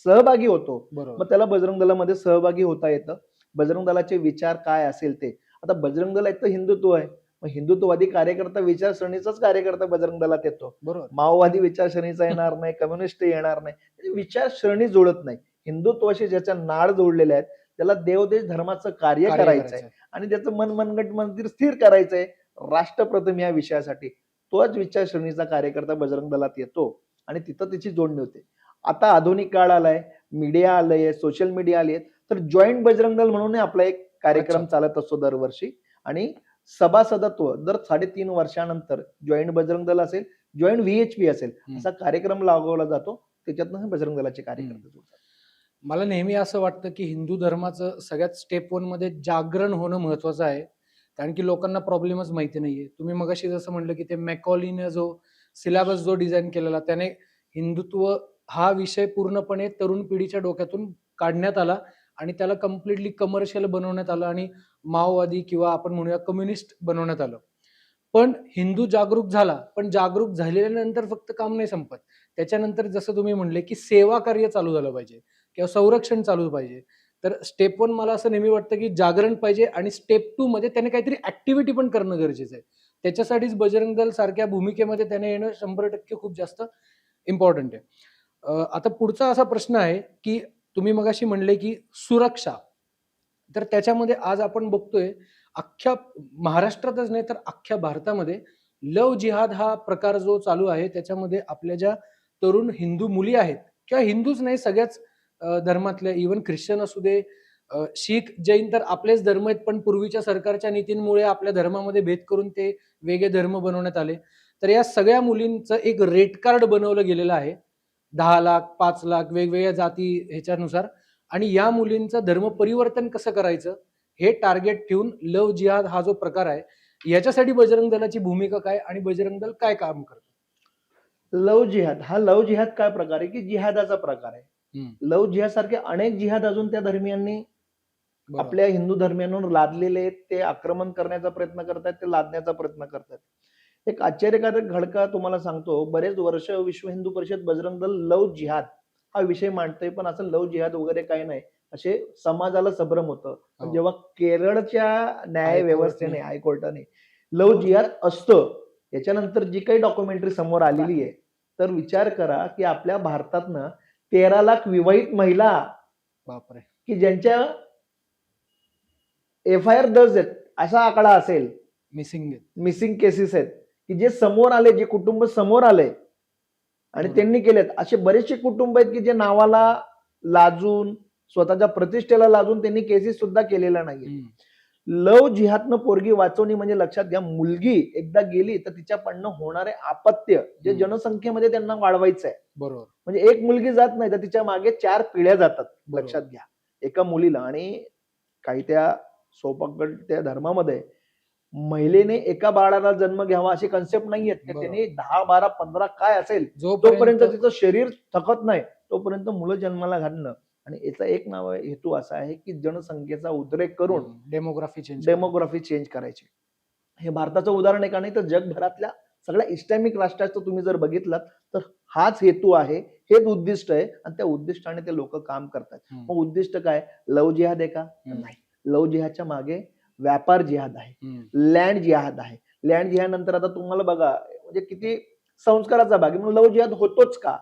सहभागी होतो, बरोबर. मग त्याला बजरंग दलामध्ये सहभागी होता येतं. बजरंग दलाचे विचार काय असेल ते, आता बजरंग दल एक तर हिंदुत्व आहे, मग हिंदुत्ववादी कार्यकर्ता विचारसरणीचाच कार्यकर्ता बजरंग दलात येतो. बरोबर. माओवादी विचारसरणीचा येणार नाही, कम्युनिस्ट येणार नाही, म्हणजे विचारसरणी जुळत नाही. हिंदुत्वाशी ज्याच्या नाड जोडलेल्या आहेत त्याला देवदेश धर्माचं कार्य करायचंय आणि त्याचं मनगट मंदिर स्थिर करायचंय राष्ट्रप्रथम या विषयासाठी. तोच विचारसरणीचा कार्यकर्ता बजरंग दलात येतो आणि तिथं त्याची जोडणी होते. आता आधुनिक काळ आलाय, मीडिया आलंय, सोशल मीडिया आली, तर जॉईंट बजरंग दल म्हणून आपला एक कार्यक्रम चालत असतो दरवर्षी. आणि सभासदत्व दर 3.5 वर्षानंतर जॉईंट बजरंग दल असेल, जॉईंट व्हीएचपी असेल, असा कार्यक्रम राबवला जातो. त्याच्यातनं बजरंग दलाचे कार्यकर्ते जोडतात. मला नेहमी असं वाटतं की हिंदू धर्माचं सगळ्यात स्टेप 1 मध्ये जागरण होणं महत्वाचं आहे, कारण की लोकांना प्रॉब्लेमच माहिती नाहीये. तुम्ही मगाशी जसं म्हणलं की ते मॅकॉलीने जो सिलेबस जो डिझाईन केलेला, त्याने हिंदुत्व हा विषय पूर्णपणे तरुण पिढीच्या डोक्यातून काढण्यात आला आणि त्याला कम्प्लिटली कमर्शियल बनवण्यात आलं आणि माओवादी किंवा आपण म्हणूया कम्युनिस्ट बनवण्यात आलं. पण हिंदू जागरूक झाला, पण जागरूक झाल्यानंतर फक्त काम नाही संपत. त्याच्यानंतर जसं तुम्ही म्हणले की सेवा कार्य चालू झालं पाहिजे किंवा संरक्षण चालू पाहिजे. तर स्टेप 1 मला असं नेहमी वाटतं की जागरण पाहिजे आणि स्टेप 2 मध्ये त्याने काहीतरी ऍक्टिव्हिटी पण करणं गरजेचं आहे. त्याच्यासाठीच बजरंग दल सारख्या भूमिकेमध्ये त्याने येणं 100% खूप जास्त इम्पॉर्टंट आहे. आता पुढचा असा प्रश्न आहे की तुम्ही मगाशी म्हणले की सुरक्षा, तर त्याच्यामध्ये आज आपण बघतोय अख्ख्या महाराष्ट्रातच नाही तर अख्ख्या भारतामध्ये लव जिहाद हा प्रकार जो चालू आहे, त्याच्यामध्ये आपल्या ज्या तरुण हिंदू मुली आहेत किंवा हिंदूच नाही सगळ्याच धर्मातल्या, इव्हन ख्रिश्चन असू दे, शीख, जैन तर आपलेच धर्म आहेत, पण पूर्वीच्या सरकारच्या नीतींमुळे आपल्या धर्मामध्ये भेद करून ते वेगळे धर्म बनवण्यात आले. तर या सगळ्या मुलींचं एक रेट कार्ड बनवलं गेलेलं आहे, 10 लाख 5 लाख वेगवेगळ्या जाती ह्याच्यानुसार, आणि या मुलींचं धर्म परिवर्तन कसं करायचं हे टार्गेट ठेवून लव जिहाद हा जो प्रकार आहे, याच्यासाठी बजरंग दलाची भूमिका काय आणि बजरंग दल काय काम करतं? लव जिहाद काय प्रकार आहे की जिहादाचा प्रकार आहे. लव जिहाद सारखे अनेक जिहाद अजून त्या धर्मियांनी आपल्या हिंदू धर्मियांवर लादलेले आहेत. ते आक्रमण करण्याचा प्रयत्न करतात, ते लादण्याचा प्रयत्न करतात. एक आश्चर्यकारक घडका तुम्हाला सांगतो. बरेच वर्ष विश्व हिंदू परिषद बजरंग दल लव जिहाद हा विषय मांडतोय, पण असं लव जिहाद वगैरे काही नाही असे समाजाला संभ्रम होतं. पण जेव्हा केरळच्या न्याय व्यवस्थेने, हायकोर्टाने लव जिहाद असतं, याच्यानंतर जी काही डॉक्युमेंटरी समोर आलेली आहे, तर विचार करा की आपल्या भारतातनं 13 लाख विवाहित महिला बापरे की ज्यांच्या FIR दर्ज आहेत असा आकडा असेल, मिसिंग केसेस आहेत की जे समोर आले, जे कुटुंब समोर आले आणि त्यांनी केलेत. असे बरेचसे कुटुंब आहेत की जे नावाला लाजून, स्वतःच्या प्रतिष्ठेला लाजून त्यांनी केसेस सुद्धा केलेल्या नाहीये. लव जिहादनं पोरगी वाचवणी म्हणजे लक्षात घ्या, मुलगी एकदा गेली तर तिच्याकडनं होणारे अपत्य जे जनसंख्येमध्ये त्यांना वाढवायचं आहे. बरोबर. म्हणजे एक मुलगी जात नाही तर तिच्या मागे 4 पिढ्या जातात, लक्षात घ्या एका मुलीला. आणि काही त्या सोपाकड त्या धर्मामध्ये महिलेने एका बाळाला जन्म घ्यावा अशी कन्सेप्ट नाहीये. त्याने 10, 12, 15 काय असेल जोपर्यंत तिचं शरीर थकत नाही तोपर्यंत मुलं जन्माला घालणं आणि याचा एक नाव हेतू असा आहे की जनसंख्येचा उद्रेक करून डेमोग्राफी चेंज करायची. हे भारताचं उदाहरण आहे का नाही, तर जगभरातल्या सगळ्या इस्लामिक राष्ट्राचं तुम्ही जर बघितलं तर हाच हेतू आहे, हेच उद्दिष्ट आहे आणि त्या उद्दिष्टाने ते लोक काम करतात. मग उद्दिष्ट काय? लव जिहाद आहे का? नाही. लव जिहादच्या मागे व्यापार जिहाद आहे, लँड जिहाद आहे. लँड जिहाद नंतर आता तुम्हाला बघा म्हणजे किती संस्काराचा भाग आहे. मग लव जिहाद होतोच का?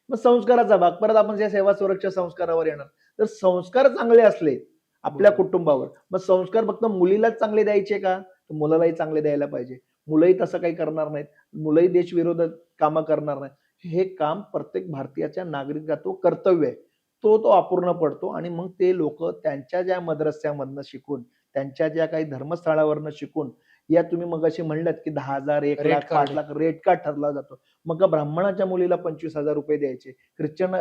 मग संस्काराचा भाग. परत आपण ज्या सेवा सुरक्षा संस्कारावर येणार. तर संस्कार चांगले असले आपल्या कुटुंबावर, मग संस्कार फक्त मुलीलाच चांगले द्यायचे का? तर मुलालाही चांगले द्यायला पाहिजे. मुलंही तसं काही करणार नाहीत, मुलंही देशविरोधात कामं करणार नाहीत. हे काम प्रत्येक भारतीयाच्या नागरिकाचं कर्तव्य आहे. तो अपूर्ण पडतो आणि मग ते लोक त्यांच्या ज्या मद्रस्यामधनं शिकून, त्यांच्या ज्या काही धर्मस्थळावरनं शिकून, या तुम्ही मगाशी म्हणलात की 10,000, 1,00,000, 5,00,000 रेट का ठरला जातो. मग ब्राह्मणाच्या मुलीला 25,000 रुपये द्यायचे, ख्रिश्चन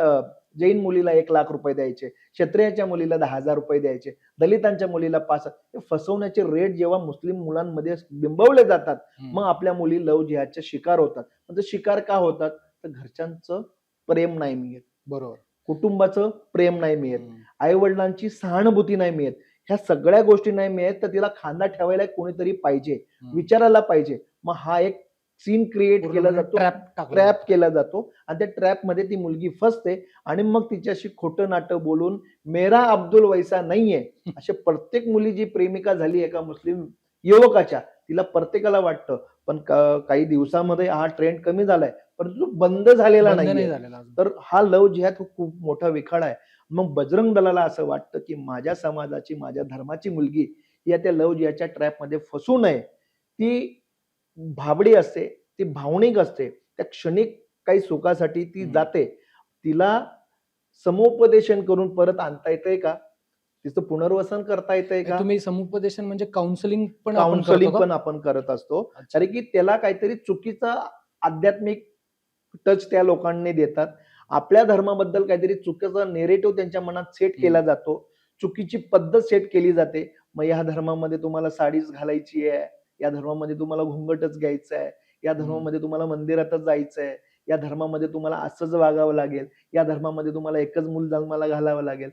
जैन मुलीला 1,00,000 रुपये द्यायचे, क्षत्रियाच्या मुलीला 10,000 रुपये द्यायचे, दलितांच्या मुलीला 5,000. हे फसवण्याचे रेट जेव्हा मुस्लिम मुलांमध्ये बिंबवले जातात, मग आपल्या मुली लव जिहादच्या शिकार होतात. म्हणजे शिकार का होतात? तर घरच्यांचं प्रेम नाही मिळत, बरोबर, कुटुंबाचं प्रेम नाही मिळत, आई वडिलांची सहानुभूती नाही मिळत. ह्या सगळ्या गोष्टी नाही मिळत, तर तिला खांदा ठेवायला कोणीतरी पाहिजे, विचारायला पाहिजे. मग हा एक सीन क्रिएट केला जातो, ट्रॅप केला जातो आणि त्या ट्रॅप मध्ये ती मुलगी फसते आणि मग तिच्याशी खोटं नाटं बोलून मेरा अब्दुल वैसा नाहीये असे प्रत्येक मुली जी प्रेमिका झाली एका मुस्लिम युवकाच्या, तिला प्रत्येकाला वाटतं. पण काही दिवसामध्ये हा ट्रेंड कमी झालाय, परंतु बंद झालेला नाही. तर हा लव जिहाद खूप मोठा विखाडा आहे. मग बजरंग दलाला असं वाटतं की माझ्या समाजाची, माझ्या धर्माची मुलगी या त्या लव जिहादच्या ट्रॅपमध्ये फसू नये. ती भाबडी असते, ती भावनिक असते, त्या क्षणिक काही सुखासाठी ती जाते. तिला समुपदेशन करून परत आणता येतंय का? तिचं पुनर्वसन करता येतंय का? तुम्ही समुपदेशन म्हणजे काउन्सिलिंग पण आपण करत असतो. कारण की त्याला काहीतरी चुकीचा आध्यात्मिक टच त्या लोकांनी देतात. आपल्या धर्माबद्दल काहीतरी चुकीचा नेरेटिव्ह त्यांच्या मनात सेट केला जातो, चुकीची पद्धत सेट केली जाते. मग या धर्मामध्ये तुम्हाला साडीच घालायची आहे, या धर्मामध्ये तुम्हाला घुंगटच घ्यायचं आहे, या धर्मामध्ये तुम्हाला मंदिरातच जायचं आहे, या धर्मामध्ये तुम्हाला असंच वागावं लागेल, या धर्मामध्ये तुम्हाला एकच मूल जन्माला घालावं लागेल.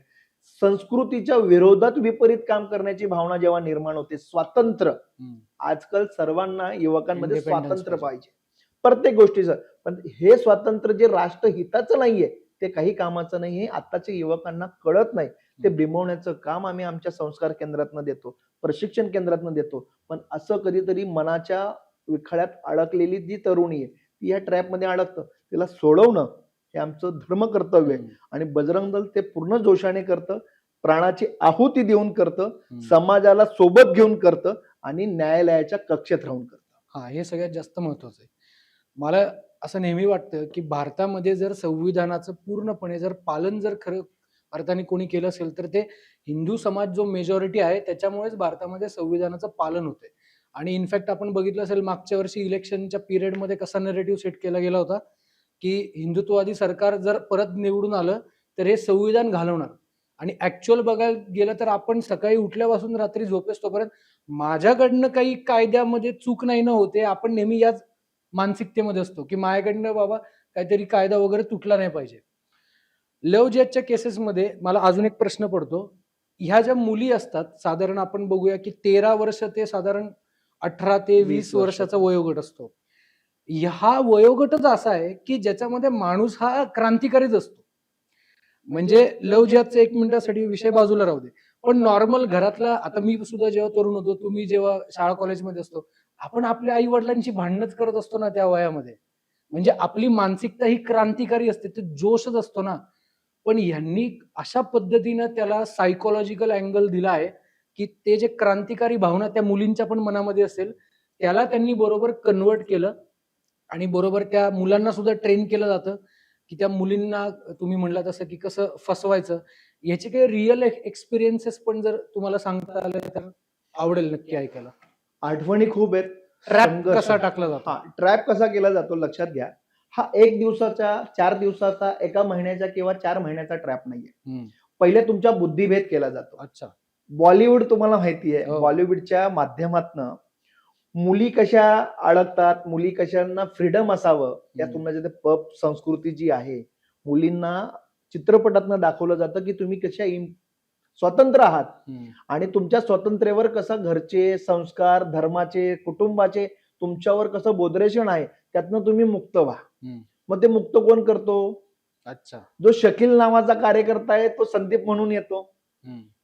संस्कृतीच्या विरोधात विपरीत काम करण्याची भावना जेव्हा निर्माण होते, स्वातंत्र्य, आजकाल सर्वांना युवकांमध्ये स्वातंत्र्य पाहिजे प्रत्येक गोष्टीचं. पण हे स्वातंत्र्य जे राष्ट्रहिताचं नाहीये, ते काही कामाचं नाही, हे आताच्या युवकांना कळत नाही. ते बिंबवण्याचं काम आम्ही आमच्या संस्कार केंद्रातनं देतो, प्रशिक्षण केंद्रातनं देतो. पण असं कधीतरी मनाच्या विखळ्यात अडकलेली जी तरुणी आहे, ती या ट्रॅपमध्ये अडकतं. तिला सोडवणं हे आमचं धर्म कर्तव्य आहे आणि बजरंग दल ते पूर्ण जोशाने करतं, प्राणाची आहुती देऊन करतं, समाजाला सोबत घेऊन करतं आणि न्यायालयाच्या कक्षेत राहून करतं. हा, हे सगळ्यात जास्त महत्वाचं आहे. मला असं नेहमी वाटतं की भारतामध्ये जर संविधानाचं पूर्णपणे जर पालन जर खरं अर्थाने कोणी केलं असेल तर ते हिंदू समाज जो मेजॉरिटी आहे त्याच्यामुळेच भारतामध्ये संविधानाचं पालन होतंय. आणि इनफॅक्ट आपण बघितलं असेल मागच्या वर्षी इलेक्शनच्या पिरियडमध्ये कसा नरेटिव्ह सेट केला गेला होता की हिंदुत्ववादी सरकार जर परत निवडून आलं तर हे संविधान घालवणार. आणि ऍक्च्युअल बघायला गेलं तर आपण सकाळी उठल्यापासून रात्री झोपेस्तोपर्यंत माझ्याकडनं काही कायद्यामध्ये चूक नाही न होते, आपण नेहमी याच मानसिकतेमध्ये असतो की माझ्याकडनं बाबा काहीतरी कायदा वगैरे तुटला नाही पाहिजे. लव जिहादच्या केसेसमध्ये मला अजून एक प्रश्न पडतो, ह्या ज्या मुली असतात साधारण आपण बघूया की 13 वर्ष ते साधारण 18 ते 20 वर्षाचा वयोगट असतो. हा वयोगटच असा आहे की ज्याच्यामध्ये माणूस हा क्रांतिकारीच असतो. म्हणजे लव जिहादचा 1 मिनिटासाठी विषय बाजूला राहू दे, पण नॉर्मल घरातला, आता मी सुद्धा जेव्हा तरुण होतो, तुम्ही जेव्हा शाळा कॉलेजमध्ये असतो, आपण आपल्या आई वडिलांची भांडणच करत असतो ना त्या वयामध्ये. म्हणजे आपली मानसिकता ही क्रांतिकारी असते, ते जोशच असतो ना. पण यांनी अशा पद्धतीनं त्याला सायकोलॉजिकल अँगल दिला आहे की ते जे क्रांतिकारी भावना त्या मुलींच्या पण मनामध्ये असेल त्याला त्यांनी बरोबर कन्वर्ट केलं आणि बरोबर त्या मुलांना सुद्धा ट्रेन केलं जातं की त्या मुलींना तुम्ही म्हणला तसं की कसं फसवायचं. याचे काही रिअल एक्सपिरियन्सेस पण जर तुम्हाला सांगता आले तर आवडेल नक्की ऐकायला. आठवणी खूप आहेत. ट्रॅप कसा टाकला जातो, ट्रॅप कसा केला जातो लक्षात घ्या. हा 1 दिवसाचा, 4 दिवसाचा, 1 महिन्याचा किंवा 4 महिन्याचा ट्रॅप नाहीये. पहिले तुमचा बुद्धिभेद केला जातो. अच्छा, बॉलिवूड तुम्हाला माहिती आहे, बॉलिवूडच्या माध्यमातनं मुली कशा अडकतात, मुली कशांना फ्रीडम असावं, या तुमच्या पब संस्कृती जी आहे, मुलींना चित्रपटातनं दाखवलं जातं की तुम्ही कशा स्वतंत्र आहात आणि तुमच्या स्वातंत्र्यावर कसं घरचे संस्कार, धर्माचे, कुटुंबाचे तुमच्यावर कसं बोधरेषण आहे, त्यातनं तुम्ही मुक्त व्हा. मग ते मुक्त कोण करतो? अच्छा. जो शकील नावाचा कार्यकर्ता आहे तो संदीप म्हणून येतो,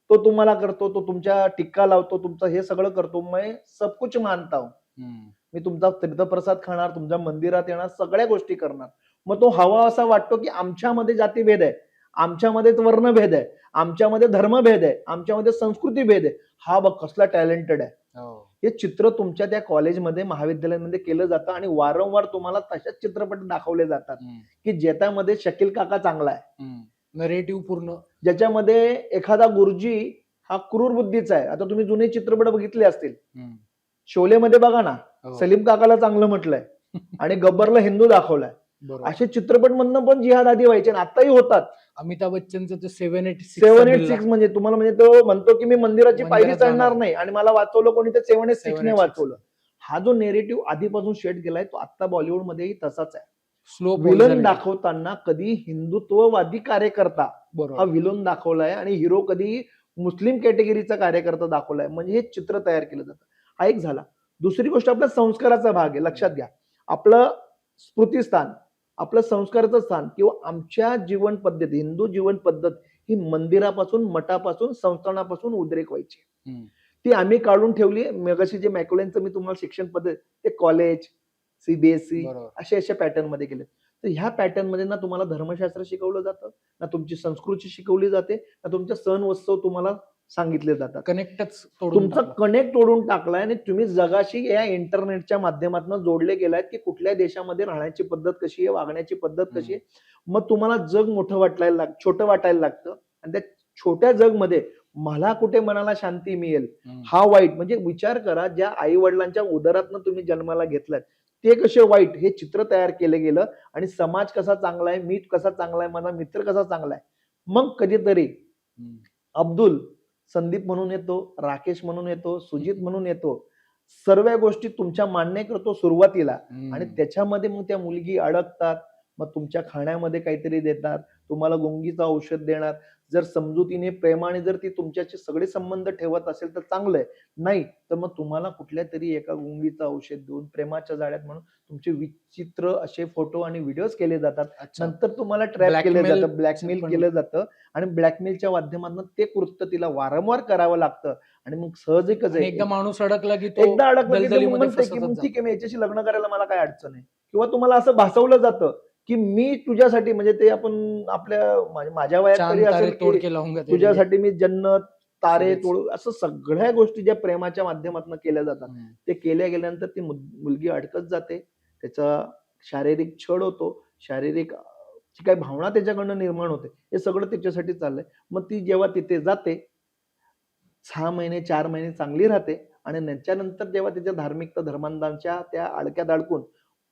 तो तुम्हाला करतो, तो तुमच्या टिक्का लावतो, तुमचं हे सगळं करतो. मैं सब कुछ मानता हूं, मी तुमचा तीर्थप्रसाद खाणार, तुमच्या मंदिरात येणार, सगळ्या गोष्टी करणार. मग तो हवा असा वाटतो की आमच्यामध्ये जातीभेद आहे, आमच्यामध्ये वर्णभेद आहे, आमच्यामध्ये धर्मभेद आहे, आमच्यामध्ये संस्कृती भेद आहे. हा बघ कसला टॅलेंटेड आहे. हे चित्र तुमच्या त्या कॉलेजमध्ये, महाविद्यालयामध्ये केलं जातं आणि वारंवार तुम्हाला तशाच चित्रपट दाखवले जातात की ज्याच्यामध्ये शकील काका चांगला आहे, नरेटिव्ह पूर्ण, ज्याच्यामध्ये एखादा गुरुजी हा क्रूर बुद्धीचा आहे. आता तुम्ही जुने चित्रपट बघितले असतील, शोलेमध्ये बघा ना, सलीम काकाला चांगलं म्हटलंय आणि गब्बरला हिंदू दाखवलाय. असे चित्रपट मधनं पण जिहाद आधी व्हायचे आणि आताही होतात. अमिताभ बच्चनचं ते 786 म्हणजे तुम्हाला म्हणजे तो म्हणतो की मी मंदिराची पायरी चढणार नाही आणि मला वाचवलं कोणी, तर 786 ने वाचवलं. हा जो नेरेटिव्ह आधीपासून शेड केलाय तो आता बॉलिवूडमध्येही तसाच आहे. स्लो विलन दाखवताना कधी हिंदुत्ववादी कार्यकर्ता हा विलन दाखवलाय आणि हिरो कधी मुस्लिम कॅटेगरीचा कार्यकर्ता दाखवलाय. म्हणजे हे चित्र तयार केलं जातं. हा एक झाला. दुसरी गोष्ट आपल्या संस्काराचा भाग आहे. लक्षात घ्या, आपलं स्मृतिस्थान, आपलं संस्काराचं स्थान किंवा आमच्या जीवन पद्धती, हिंदू जीवन पद्धत ही मंदिरापासून, मठापासून, संस्थानापासून उद्रेक व्हायची. ती आम्ही काढून ठेवली. मगाशी जे मॅकॉलेनचं मी तुम्हाला शिक्षण पद्धत, ते कॉलेज, सीबीएसई अशा पॅटर्न मध्ये केले. तर ह्या पॅटर्न मध्ये ना तुम्हाला धर्मशास्त्र शिकवलं जातं, ना तुमची संस्कृती शिकवली जाते, ना तुमच्या सण उत्सव तुम्हाला सांगितले जातात. कनेक्टच तुमचा कनेक्ट तोडून टाकलाय आणि तुम्ही जगाशी या इंटरनेटच्या माध्यमातून जोडले गेलायत की कुठल्या देशामध्ये राहण्याची पद्धत कशी आहे, वागण्याची पद्धत कशी आहे. मग तुम्हाला जग मोठं वाटायला छोटं वाटायला लागतं आणि त्या छोट्या जगमध्ये मला कुठे मनाला शांती मिळेल हा वाईट. म्हणजे विचार करा, ज्या आई वडिलांच्या उदरातनं तुम्ही जन्माला घेतलात ते कसे वाईट, हे चित्र तयार केलं गेलं आणि समाज कसा चांगला आहे, मी कसा चांगला आहे, माझा मित्र कसा चांगला आहे. मग कधीतरी अब्दुल संदीप म्हणून येतो, राकेश म्हणून येतो, सुजित म्हणून येतो, सर्व गोष्टी तुमच्या मान्य करतो सुरुवातीला आणि त्याच्यामध्ये मग त्या मुलगी अडकतात. मग तुमच्या खाण्यामध्ये काहीतरी देतात, तुम्हाला गुंगीचं औषध देणार. जर समजुतीने प्रेमाने जर ती तुमच्याशी सगळे संबंध ठेवत असेल तर चांगलंय, नाही तर मग तुम्हाला कुठल्या तरी एका गुंगीचं औषध देऊन प्रेमाच्या जाळ्यात म्हणून तुमचे विचित्र असे फोटो आणि व्हिडिओज केले जातात. नंतर तुम्हाला ट्रॅप केलं जातं, ब्लॅकमेल केलं जातं आणि ब्लॅकमेलच्या माध्यमातून ते कृत्य तिला वारंवार करावं लागतं. आणि मग सहजिकच एकदा माणूस अडकला की एकदा अडकला की म्हणते की मग ठीक आहे, मी याच्याशी लग्न करायला मला काय अडचण आहे. किंवा तुम्हाला असं भासवलं जातं की मी तुझ्यासाठी, म्हणजे ते आपण आपल्या माझ्या वयात तरी असेल, तुझ्यासाठी मी जन्नत तारे तोड, असं सगळ्या गोष्टी ज्या प्रेमाच्या माध्यमातून केल्या जातात ते केल्या गेल्यानंतर ती मुलगी अडकत जाते, त्याचा शारीरिक छळ होतो, शारीरिक जी काही भावना त्याच्याकडनं निर्माण होते, हे सगळं त्याच्यासाठी चाललंय. मग ती जेव्हा तिथे जाते 6 महिने 4 महिने चांगली राहते आणि त्याच्यानंतर जेव्हा तिच्या धार्मिकता धर्मांधांच्या त्या अडक्यात अडकून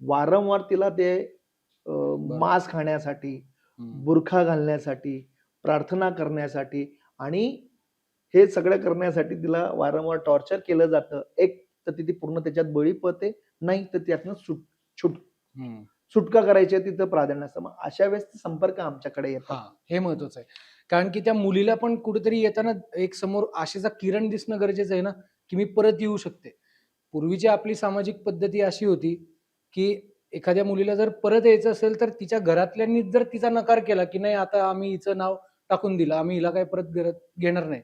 वारंवार तिला ते मांस खाण्यासाठी, बुरखा घालण्यासाठी, प्रार्थना करण्यासाठी आणि हे सगळं करण्यासाठी तिला वारंवार टॉर्चर केलं जातं. एक तर ती पूर्ण त्याच्यात बळी पडते, नाही तर त्यातनं सुटका करायची तिथं प्राधान्य असतं. मग अशा वेळेस संपर्क आमच्याकडे येतात. हे महत्वाचं आहे, कारण की त्या मुलीला पण कुठेतरी येताना एक समोर आशेचा किरण दिसणं गरजेचं आहे ना, की मी परत येऊ शकते. पूर्वीची आपली सामाजिक पद्धती अशी होती की एखाद्या मुलीला जर परत यायचं असेल तर तिच्या घरातल्यांनी जर तिचा नकार केला की नाही, आता आम्ही हिचं नाव टाकून दिलं, आम्ही हिला काही परत घेणार नाही.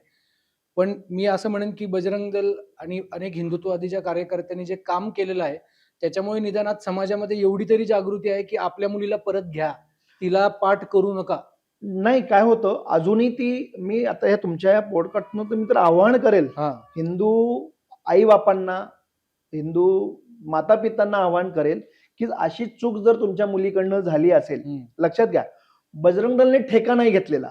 पण मी असं म्हणेन की बजरंग दल आणि अनेक हिंदुत्ववादीच्या कार्यकर्त्यांनी जे काम केलेलं आहे त्याच्यामुळे निदानात समाजामध्ये एवढी तरी जागृती आहे की आपल्या मुलीला परत घ्या, तिला पाठ करू नका. नाही, काय होतं अजूनही ती, मी आता तुमच्या या पॉडकास्टनं मी तर आवाहन करेल हिंदू आई बापांना, हिंदू माता पितांना आवाहन करेल की अशी चूक जर तुमच्या मुलीकडनं झाली असेल, लक्षात घ्या, बजरंग दलने ठेका नाही घेतलेला.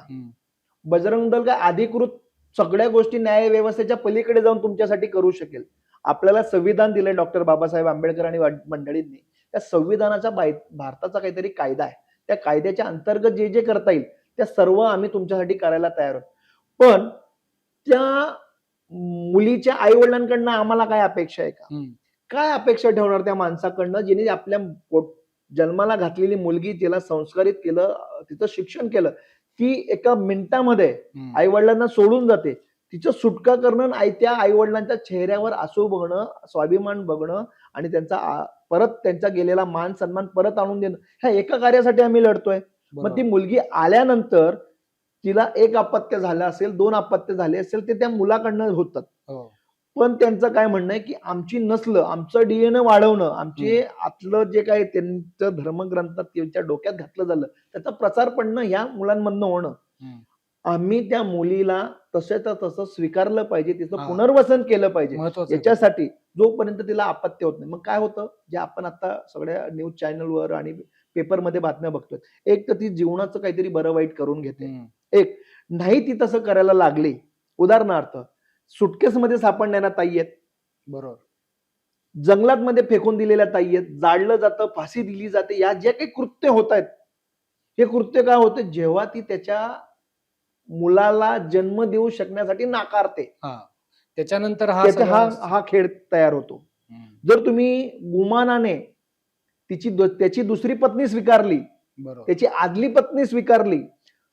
बजरंग दल काय अधिकृत सगळ्या गोष्टी न्याय व्यवस्थेच्या पलीकडे जाऊन तुमच्यासाठी करू शकेल. आपल्याला संविधान दिलंय डॉक्टर बाबासाहेब आंबेडकर आणि मंडळींनी. त्या संविधानाचा भारताचा काहीतरी कायदा आहे, त्या कायद्याच्या अंतर्गत जे जे करता येईल त्या सर्व आम्ही तुमच्यासाठी करायला तयार आहोत. पण त्या मुलीच्या आई वडिलांकडनं आम्हाला काय अपेक्षा आहे का? काय अपेक्षा ठेवणार त्या माणसाकडनं जिने आपल्या जन्माला घातलेली मुलगी, तिला संस्कारित केलं, तिचं शिक्षण केलं, ती एका मिनिटामध्ये आई वडिलांना सोडून जाते. तिचं सुटका करणं आणि त्या आई वडिलांच्या चेहऱ्यावर आसू बघणं, स्वाभिमान बघणं आणि परत त्यांचा गेलेला मान सन्मान परत आणून देणं, ह्या एका कार्यासाठी आम्ही लढतोय. मग ती मुलगी आल्यानंतर तिला एक अपत्य झालं असेल, 2 अपत्य झाले असेल, ते त्या मुलाकडनं होतात. पण त्यांचं काय म्हणणं आहे, की आमची नस्ल, आमचं डीएनए वाढवणं, आमचे आतलं जे काही त्यांचं धर्मग्रंथात त्यांच्या डोक्यात घातलं झालं, त्याचा प्रचार पडणं ह्या मुलांमधनं होणं. आम्ही त्या मुलीला तसंच्या तसं स्वीकारलं पाहिजे, तिचं पुनर्वसन केलं पाहिजे. याच्यासाठी जोपर्यंत तिला अपत्य होत नाही. मग काय होतं, जे आपण आता सगळ्या न्यूज चॅनलवर आणि पेपरमध्ये बातम्या बघतोय, एक तर ती जीवनाचं काहीतरी बरं वाईट करून घेते. एक नाही ती तसं करायला लागली, उदाहरणार्थ सुटकेसमध्ये सापडणाऱ्या ताई आहेत, बरोबर, जंगलात मध्ये फेकून दिलेल्या ताई आहेत, जाळलं जातं, फाशी दिली जाते, या जे काही कृत्य होत आहेत, हे कृत्य काय होते, जेव्हा ती त्याच्या मुलाला जन्म देऊ शकण्यासाठी नाकारते, त्याच्यानंतर हा खेळ तयार होतो. जर तुम्ही गुमानाने त्याची दुसरी पत्नी स्वीकारली, त्याची आदली पत्नी स्वीकारली,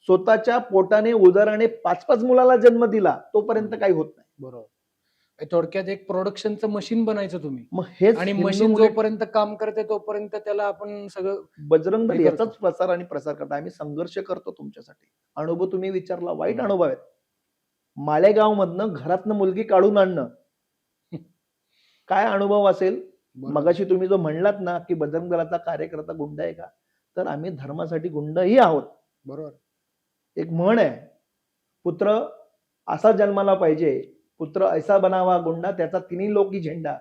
स्वतःच्या पोटाने उदराने 5-5 मुलाला जन्म दिला, तोपर्यंत काही होत नाही. बरोबर, थोडक्यात एक प्रोडक्शनचं मशीन बनायचं तुम्ही. मग हेच आणि मशीन जोपर्यंत काम करते तोपर्यंत त्याला आपण सगळं बजरंग दल याचाच प्रसार आणि प्रसार करता. आम्ही संघर्ष करतो तुमच्यासाठी. अनुभव तुम्ही विचारला, वाईट अनुभव आहेत. मालेगाव मधनं घरातनं मुलगी काढून आणणं, काय अनुभव असेल. मगाशी तुम्ही जो म्हणलात ना, की बजरंग दलाचा कार्यकर्ता गुंड आहे का, तर आम्ही धर्मासाठी गुंडही आहोत. बरोबर, एक म्हण आहे, पुत्र असा जन्माला पाहिजे, पुत्र ऐसा बनावा गुंडा, त्याचा तिन्ही लोकी झेंडा.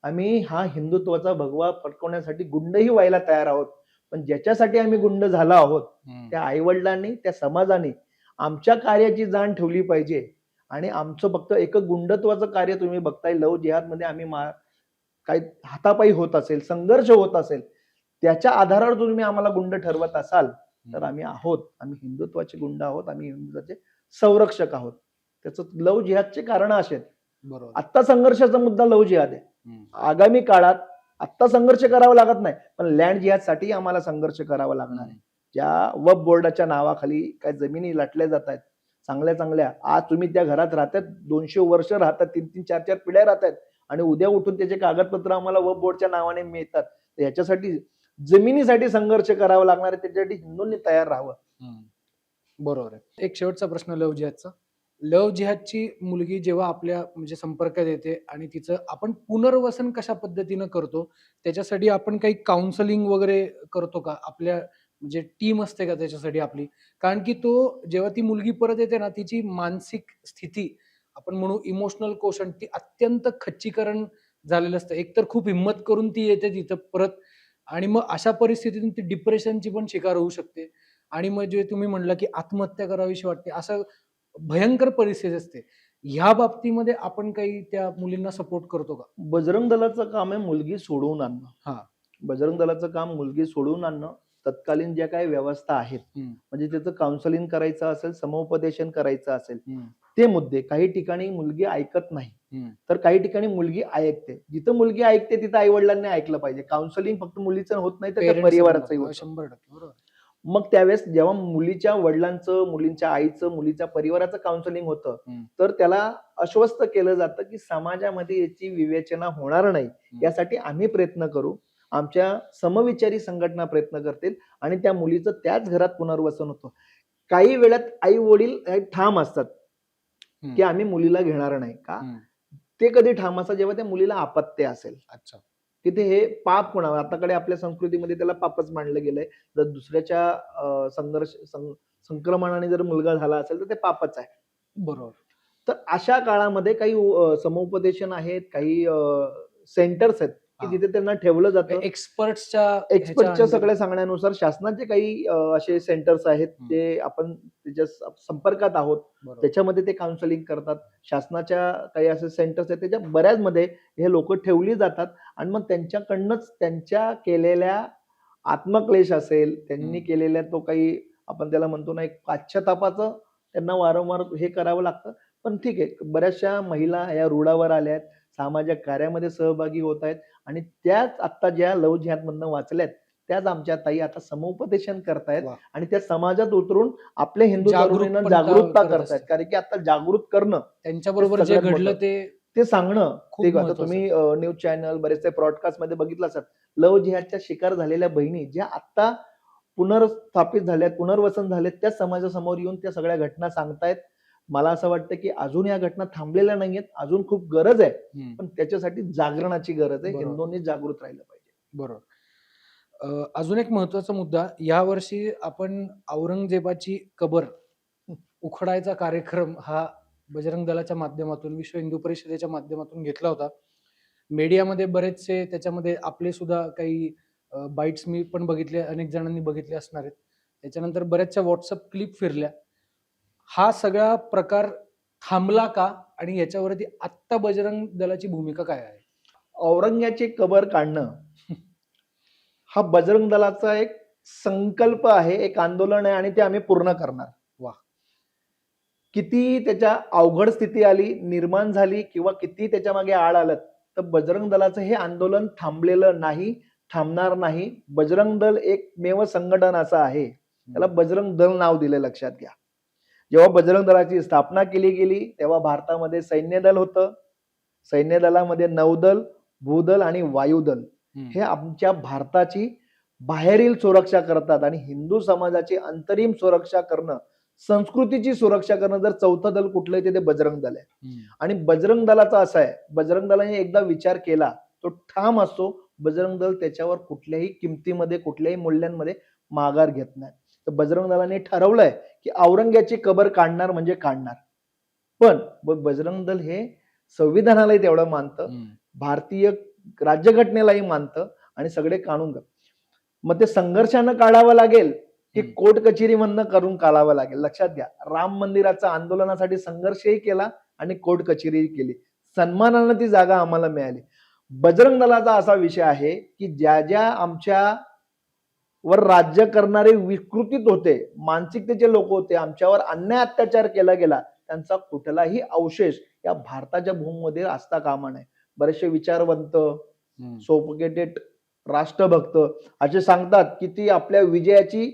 आम्ही हा हिंदुत्वाचा भगवा फडकवण्यासाठी गुंडही व्हायला तयार आहोत. पण ज्याच्यासाठी आम्ही गुंड झाला आहोत, त्या आईवडिलांनी, त्या समाजाने आमच्या कार्याची जाण ठेवली पाहिजे. आणि आमचं फक्त एक गुंडत्वाचं कार्य तुम्ही बघताय, लव जिहाद मध्ये आम्ही काही हातापायी होत असेल, संघर्ष होत असेल, त्याच्या आधारावर तुम्ही आम्हाला गुंड ठरवत असाल, तर आम्ही आहोत. आम्ही हिंदुत्वाचे गुंड आहोत, आम्ही हिंदुत्वाचे संरक्षक आहोत. त्याचं लव जिहादचे कारण असे आहेत. बरोबर, आत्ता संघर्षाचा मुद्दा लव जिहाद आहे. आगामी काळात आत्ता संघर्ष करावा लागत नाही, पण लँड जिहादसाठी आम्हाला संघर्ष करावा लागणार आहे. ज्या वक्फ बोर्डाच्या नावाखाली काय जमिनी लटल्या जात आहेत, चांगल्या चांगल्या, आज तुम्ही त्या घरात राहतात, 200 वर्ष राहतात, 3-3, 4-4 पिढ्या राहतात, आणि उद्या उठून त्याचे कागदपत्र आम्हाला वक्फ बोर्डच्या नावाने मिळतात. याच्यासाठी जमिनीसाठी संघर्ष करावा लागणार आहे, त्याच्यासाठी हिंदूंनी तयार राहावं. बरोबर आहे. एक शेवटचा प्रश्न लव जिहादचा. लव जिहादची मुलगी जेव्हा आपल्या म्हणजे संपर्कात येते आणि तिचं आपण पुनर्वसन कशा पद्धतीनं करतो, त्याच्यासाठी आपण काही काउन्सलिंग वगैरे करतो का? आपल्या म्हणजे टीम असते का त्याच्यासाठी आपली? कारण की तो जेव्हा ती मुलगी परत येते ना, तिची मानसिक स्थिती, आपण म्हणू इमोशनल कोशंट, ती अत्यंत खच्चीकरण झालेलं असतं. एकतर खूप हिंमत करून ती येते तिथं परत, आणि मग अशा परिस्थितीतून ती डिप्रेशनची पण शिकार होऊ शकते, आणि मग जे तुम्ही म्हणला की आत्महत्या करावीशी वाटते, असं भयंकर परिस्थिती असते. ह्या बाबतीमध्ये आपण काही त्या मुलींना सपोर्ट करतो का? बजरंग दलाचं काम आहे मुलगी सोडवून आणणं. बजरंग दलाचं काम मुलगी सोडवून आणणं. तत्कालीन ज्या काही व्यवस्था आहेत, म्हणजे त्याचं काउन्सिलिंग करायचं असेल, समुपदेशन करायचं असेल, ते मुद्दे. काही ठिकाणी मुलगी ऐकत नाही, तर काही ठिकाणी मुलगी ऐकते. जिथं मुलगी ऐकते तिथं आई वडिलांनी ऐकलं पाहिजे. काउन्सिलिंग फक्त मुलीचं होत नाही, तर परिवाराचंही होतं. 100% बरोबर. मग त्यावेळेस जेव्हा मुलीच्या वडिलांचं, मुलींच्या आईचं, मुलीच्या परिवाराचं काउन्सिलिंग होतं, तर त्याला आश्वस्त केलं जातं की समाजामध्ये याची विवेचना होणार नाही, यासाठी आम्ही प्रयत्न करू. आमच्या समविचारी संघटना प्रयत्न करतील आणि त्या मुलीचं त्याच घरात पुनर्वसन होतं. काही वेळात आई वडील ठाम असतात की आम्ही मुलीला घेणार नाही का. ते कधी ठाम असतात जेव्हा त्या मुलीला अपत्य असेल. अच्छा, तिथे हे पाप कोणावर, आताकडे आपल्या संस्कृतीमध्ये त्याला पापच मानलं गेलंय. जर दुसऱ्याच्या संक्रमणाने जर मुलगा झाला असेल तर ते पापच आहे. बरोबर. तर अशा काळामध्ये काही समुपदेशन आहेत, काही सेंटर्स आहेत की जिथे त्यांना ठेवलं जातं. एक्सपर्टच्या सगळ्या सांगण्यानुसार शासनाचे काही असे सेंटर्स आहेत, ते आपण त्याच्या संपर्कात आहोत. त्याच्यामध्ये ते काउन्सिलिंग करतात. शासनाच्या काही असे सेंटर्स आहेत, त्याच्या बऱ्याच मध्ये हे लोक ठेवली जातात आणि मग त्यांच्याकडनंच त्यांच्या केलेल्या आत्मक्लेश असेल, त्यांनी केलेल्या तो काही आपण त्याला म्हणतो ना, एक पाश्चातापाचं त्यांना वारंवार हे करावं लागतं. पण ठीक आहे, बऱ्याचशा महिला या रुळावर आल्या आहेत, सामाजिक कार्यामध्ये सहभागी होत आहेत आणि त्याच आता ज्या लव जिहाद मधनं वाचल्यात त्याच आमच्या ताई आता समुपदेशन करतायत वा. आणि त्या समाजात उतरून आपल्या हिंदू जागरूक तरुणींना पण जागरूकता करत करतायत. असतात. कारण की आता जागृत करणं त्यांच्याबरोबर ते जे सगळ्यात घडलं मोठं. ते ते सांगणं खूप ते आता महत्वाचं. तुम्ही न्यूज चॅनल बरेचसे ब्रॉडकास्ट मध्ये बघितलं असाल, लव जिहादच्या शिकार झालेल्या बहिणी ज्या आता पुनर्स्थापित झाल्यात, पुनर्वसन झालेत, त्या समाजासमोर येऊन त्या सगळ्या घटना सांगतायत. मला असं वाटतं की अजून या घटना थांबलेल्या नाहीयेत, अजून खूप गरज आहे, पण त्याच्यासाठी जागरणाची गरज आहे. बरोबर. हिंदूंनी जागृत राहिलं पाहिजे. बरोबर. अजून एक महत्वाचा मुद्दा, यावर्षी आपण औरंगजेबाची कबर उखडायचा कार्यक्रम हा बजरंग दलाच्या माध्यमातून, विश्व हिंदू परिषदेच्या माध्यमातून घेतला होता. मीडियामध्ये बरेचसे त्याच्यामध्ये आपले सुद्धा काही बाईट्स मी पण बघितले, अनेक जणांनी बघितले असणार आहेत. त्याच्यानंतर बऱ्याचशा व्हॉट्सअप क्लिप फिरल्या. हा सगळा प्रकार थांबला का आणि याच्यावरती आत्ता बजरंग दलाची भूमिका काय आहे? औरंग्याची कबर काढणं हा बजरंग दलाचा एक संकल्प आहे, एक आंदोलन आहे आणि ते आम्ही पूर्ण करणार. वा. किती त्याच्या अवघड स्थिती आली, निर्माण झाली किंवा किती त्याच्या मागे आड आलं, तर बजरंग दलाचं हे आंदोलन थांबलेलं नाही, थांबणार नाही. बजरंग दल एकमेव संघटन असं आहे, त्याला बजरंग दल नाव दिले, लक्षात घ्या. जेव्हा बजरंग दलाची स्थापना केली गेली तेव्हा भारतामध्ये सैन्य दल होतं. सैन्य दलामध्ये नौदल, भूदल आणि वायुदल हे आमच्या भारताची बाहेरील सुरक्षा करतात आणि हिंदू समाजाची अंतरिम सुरक्षा करणं, संस्कृतीची सुरक्षा करणं जर चौथं दल कुठलं आहे ते बजरंग दल आहे. आणि बजरंग दलाचा असा आहे, बजरंग दलाने एकदा विचार केला तो ठाम असतो. बजरंग दल त्याच्यावर कुठल्याही किमतीमध्ये, कुठल्याही मूल्यांमध्ये माघार घेत नाही. तर बजरंग दलाने ठरवलंय की औरंग्याची कबर काढणार म्हणजे काढणार. पण बजरंग दल हे संविधानालाही तेवढं मानतं, भारतीय राज्यघटनेलाही मानतं आणि सगळे काढून घेत. मग ते संघर्षानं काढावं लागेल की कोर्ट कचेरीमधनं करून काढावं लागेल. लक्षात घ्या, राम मंदिराच्या आंदोलनासाठी संघर्षही केला आणि कोर्ट कचेरीही केली. सन्मानानं ती जागा आम्हाला मिळाली. बजरंग दलाचा असा विषय आहे की ज्या ज्या आमच्या वर राज्य करणारे विकृतीत होते, मानसिकतेचे लोक होते, आमच्यावर अन्याय अत्याचार केला गेला, त्यांचा कुठलाही अवशेष या भारताच्या भूमीमध्ये असता कामा नये. बरेचसे विचारवंत, सोफिस्टिकेटेड राष्ट्रभक्त असे सांगतात की ती आपल्या विजयाची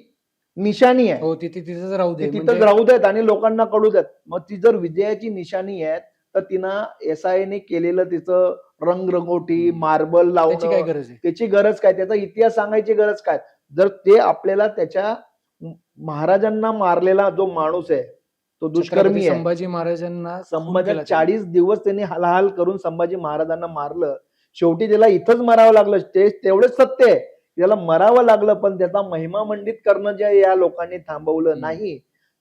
निशाणी आहे. हो, तिथेच राहू दे, तिथंच राहू देत आणि लोकांना कळू देत. मग ती जर विजयाची निशाणी आहे तर तिनं SIA केलेलं तिचं रंगरंगोटी, मार्बल त्याची काय लावणं, गरज आहे? त्याची गरज काय? त्याचा इतिहास सांगायची गरज काय? जर ते आपल्याला त्याच्या महाराजांना मारलेला जो माणूस आहे तो दुष्कर्मी आहे, संभाजी महाराजांना संभाजी 40 दिवस त्यांनी हालहाल करून संभाजी महाराजांना मारलं, शेवटी त्याला इथंच मरावं लागलं. ते तेवढंच सत्य आहे, त्याला मरावं लागलं, पण त्याचा महिमा मंडित करणं जे या लोकांनी थांबवलं नाही.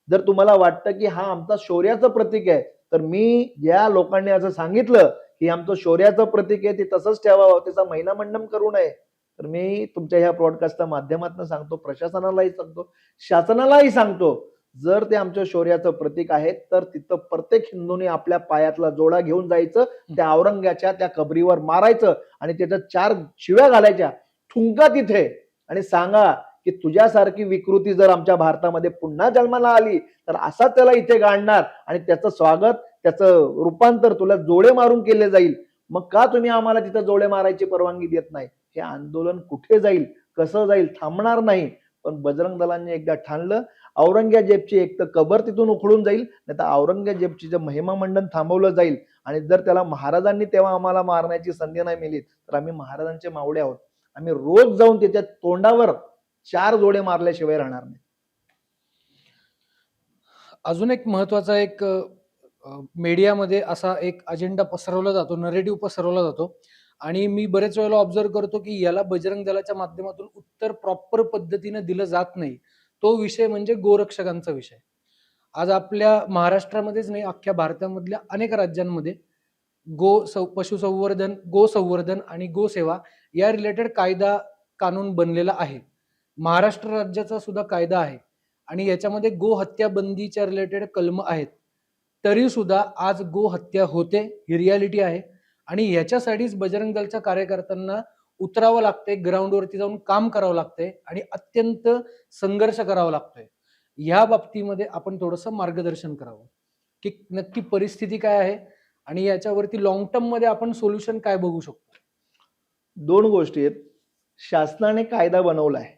जर तुम्हाला वाटतं की हा आमचा शौर्याचं प्रतीक आहे, तर मी ज्या लोकांनी असं सांगितलं की आमचं शौर्याचं प्रतीक आहे ते तसंच ठेवावं, त्याचा महिना मंडन करू नये, तर मी तुमच्या ह्या ब्रॉडकास्टच्या माध्यमातून सांगतो, प्रशासनालाही सांगतो, शासनालाही सांगतो, जर ते आमच्या शौर्याचं प्रतीक आहे तर तिथं प्रत्येक हिंदूने आपल्या पायातला जोडा घेऊन जायचं, त्या औरंग्याच्या त्या कबरीवर मारायचं आणि त्याच्या 4 शिव्या घालायच्या, थुंका तिथे आणि सांगा की तुझ्यासारखी विकृती जर आमच्या भारतामध्ये पुन्हा जन्माला आली तर असा त्याला इथे गाडणार आणि त्याचं स्वागत, त्याचं रूपांतर तुला जोडे मारून केले जाईल. मग का तुम्ही आम्हाला तिथं जोडे मारायची परवानगी देत नाही? हे आंदोलन कुठे जाईल, कसं जाईल, थांबणार नाही. पण बजरंग दलांनी एकदा ठाणलं, औरंगजेबची एक तर कबर तिथून उखडून जाईल, नाही तर औरंगजेबची जे महिमा मंडन थांबवलं जाईल. आणि जर त्याला महाराजांनी तेव्हा आम्हाला मारण्याची संधी नाही मिळाली तर आम्ही महाराजांचे मावळे आहोत. आम्ही रोज जाऊन त्याच्या तोंडावर 4 जोडे मारल्याशिवाय राहणार नाही. अजून एक महत्वाचा एक मीडियामध्ये असा एक अजेंडा पसरवला जातो, नरेटिव्ह पसरवला जातो आणि मी बरेच वेळेला ऑब्झर्व करतो की याला बजरंग दलाच्या माध्यमातून उत्तर प्रॉपर पद्धतीने दिलं जात नाही. तो विषय म्हणजे गोरक्षकांचा विषय. आज आपल्या महाराष्ट्रामध्येच नाही, अख्ख्या भारतामधल्या अनेक राज्यांमध्ये पशुसंवर्धन, गोसंवर्धन आणि गोसेवा या रिलेटेड कायदा कानून बनलेला आहे. महाराष्ट्र राज्याचा सुद्धा कायदा आहे आणि याच्यामध्ये गो हत्या बंदीच्या रिलेटेड कलम आहेत. तरी सुद्धा आज गो हत्या होते, ही रियालिटी आहे आणि याच्यासाठीच बजरंग दलच्या कार्यकर्त्यांना उतरावं लागतंय, ग्राउंडवरती जाऊन काम करावं लागतंय आणि अत्यंत संघर्ष करावा लागतोय. या बाबतीमध्ये आपण थोडंसं मार्गदर्शन करावं की नक्की परिस्थिती काय आहे आणि याच्यावरती लॉंग टर्म मध्ये आपण सोल्युशन काय बघू शकतो. 2 गोष्टी आहेत. शासनाने कायदा बनवलाय,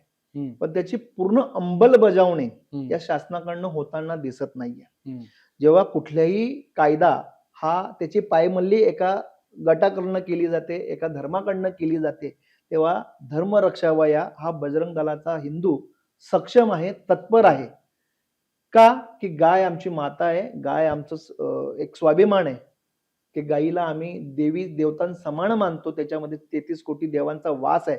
पण त्याची पूर्ण अंमलबजावणी या शासनाकडनं होताना दिसत नाहीये. जेव्हा कुठल्याही कायदा हा त्याची पायमल्ली एका गटाकडनं केली जाते, एका धर्माकडनं केली जाते, तेव्हा धर्म रक्षावया हा बजरंग दलाचा हिंदू सक्षम आहे, तत्पर आहे. का? की गाय आमची माता आहे, गाय आमचं एक स्वाभिमान आहे, की गायीला आम्ही देवी देवतांसमान मानतो, त्याच्यामध्ये 33 कोटी देवांचा वास आहे,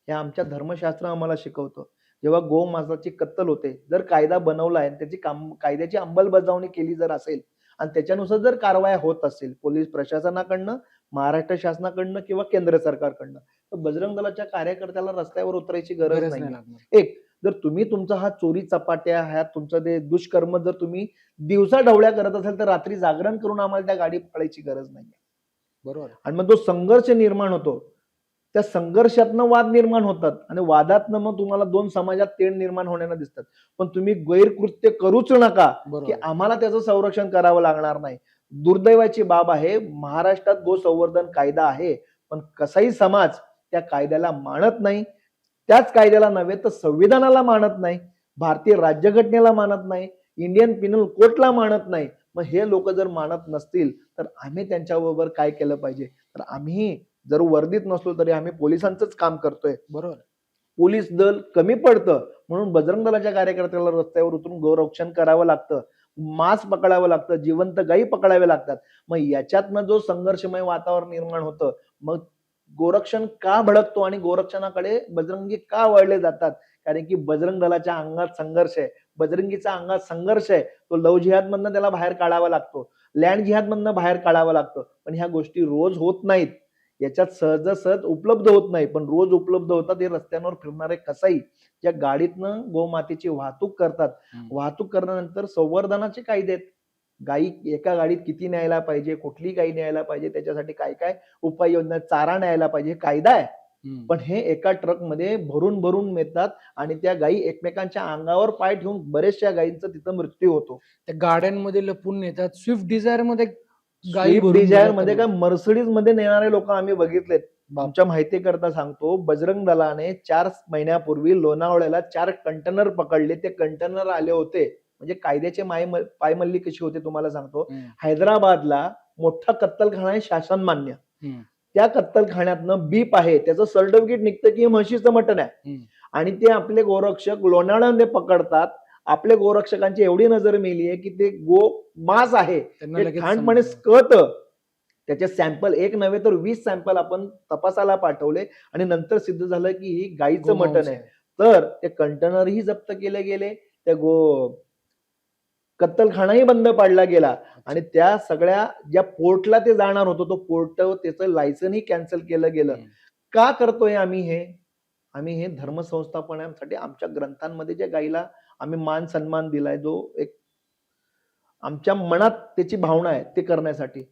हे आमच्या धर्मशास्त्र आम्हाला शिकवतं. जेव्हा गोमांसाची कत्तल होते, जर कायदा बनवला आहे, त्याची कायद्याची अंमलबजावणी केली जर असेल आणि त्याच्यानुसार जर कारवाया होत असेल पोलीस प्रशासनाकडनं, महाराष्ट्र शासनाकडनं किंवा केंद्र सरकारकडनं, तर बजरंग दलाच्या कार्यकर्त्याला रस्त्यावर उतरायची गरज नाही. एक, जर तुम्ही तुमचा हा चोरी चपाट्या, ह्या तुमचं ते दुष्कर्म जर तुम्ही दिवसा ढवळ्या करत असेल, तर रात्री जागरण करून आम्हाला त्या गाडी पकडायची गरज नाहीये. बरोबर. आणि मग जो संघर्ष निर्माण होतो, त्या संघर्षातनं वाद निर्माण होतात आणि वादातनं मग तुम्हाला दोन समाजात तेढ निर्माण होण्याला दिसतात. पण तुम्ही गैरकृत्य करूच नका की आम्हाला त्याचं संरक्षण करावं लागणार नाही. दुर्दैवाची बाब आहे, महाराष्ट्रात गो संवर्धन कायदा आहे, पण कसाही समाज त्या कायद्याला मानत नाही. त्याच कायद्याला नव्हे तर संविधानाला मानत नाही, भारतीय राज्यघटनेला मानत नाही, इंडियन पिनल कोडला मानत नाही. मग हे लोक जर मानत नसतील तर आम्ही त्यांच्याबरोबर काय केलं पाहिजे? तर आम्ही जर वर्दीत नसलो तरी आम्ही पोलिसांचंच काम करतोय. बरोबर. पोलीस दल कमी पडतं म्हणून बजरंग दलाच्या कार्यकर्त्याला रस्त्यावर उतरून गोरक्षण करावं लागतं, मांस पकडावं लागतं, जिवंत गायी पकडावे लागतात. मग याच्यातनं जो संघर्षमय वातावरण निर्माण होतं, मग गोरक्षण का भडकतो आणि गोरक्षणाकडे बजरंगी का वळले जातात? कारण की बजरंग दलाच्या अंगात संघर्ष आहे, बजरंगीचा अंगात संघर्ष आहे. तो लव जिहाद मधनं त्याला बाहेर काढावा लागतो, लँड जिहाद मधनं बाहेर काढावं लागतं. पण ह्या गोष्टी रोज होत नाहीत, याच्यात सहजासहज उपलब्ध होत नाही, पण रोज उपलब्ध होतात. हे रस्त्यांवर फिरणारे कसाई ज्या गाडीतनं गोमातेची वाहतूक करतात, वाहतूक करण्यानंतर संवर्धनाचे कायदे आहेत. गायी एका गाडीत किती न्यायला पाहिजे, कुठली गायी न्यायला पाहिजे, त्याच्यासाठी काय काय उपाययोजना, चारा न्यायला पाहिजे, कायदा आहे. पण हे एका ट्रक मध्ये भरून भरून नेतात आणि त्या गायी एकमेकांच्या अंगावर पाय ठेवून बरेचशा गायींचा तिथं मृत्यू होतो. त्या गाड्यांमध्ये लपून नेतात. स्विफ्ट डिझायर मध्ये स्विफ्ट डिझायर मध्ये काय मर्सिडीज मध्ये नेणारे लोक आम्ही बघितलेत. आमच्या माहिती करता सांगतो, बजरंग दलाने 4 महिन्यापूर्वी लोणावळ्याला 4 कंटेनर पकडले. ते कंटेनर आले होते, म्हणजे कायद्याचे पायमल्ली कशी होते तुम्हाला सांगतो. हैदराबादला मोठा कत्तलखाना आहे, शासन मान्य. त्या कत्तलखान्यातनं बीप आहे, त्याचं सर्टिफिकेट निघतं की म्हशीचं मटण आहे, आणि ते आपले गोरक्षक लोणावळ्यामध्ये पकडतात. आपल्या गोरक्षकांची एवढी नजर मेली आहे की ते गो मांस आहे ठाणपणे कळतं. त्याचे सॅम्पल एक नव्हे तर 20 सॅम्पल आपण तपासाला पाठवले आणि नंतर सिद्ध झालं की ही गायीचं मटण आहे. तर ते कंटेनरही जप्त केले गेले, त्या कत्तलखानाही बंद पाडला गेला आणि त्या सगळ्या ज्या पोर्टला ते जाणार होतं, तो पोर्ट त्याचं लायसनही कॅन्सल केलं गेलं. का करतोय आम्ही हे? आम्ही हे धर्मसंस्थापनासाठी आमच्या ग्रंथांमध्ये ज्या गायीला आम्ही मान सन्मान दिलाय, जो एक आमच्या मनात त्याची भावना आहे, ते करण्यासाठी.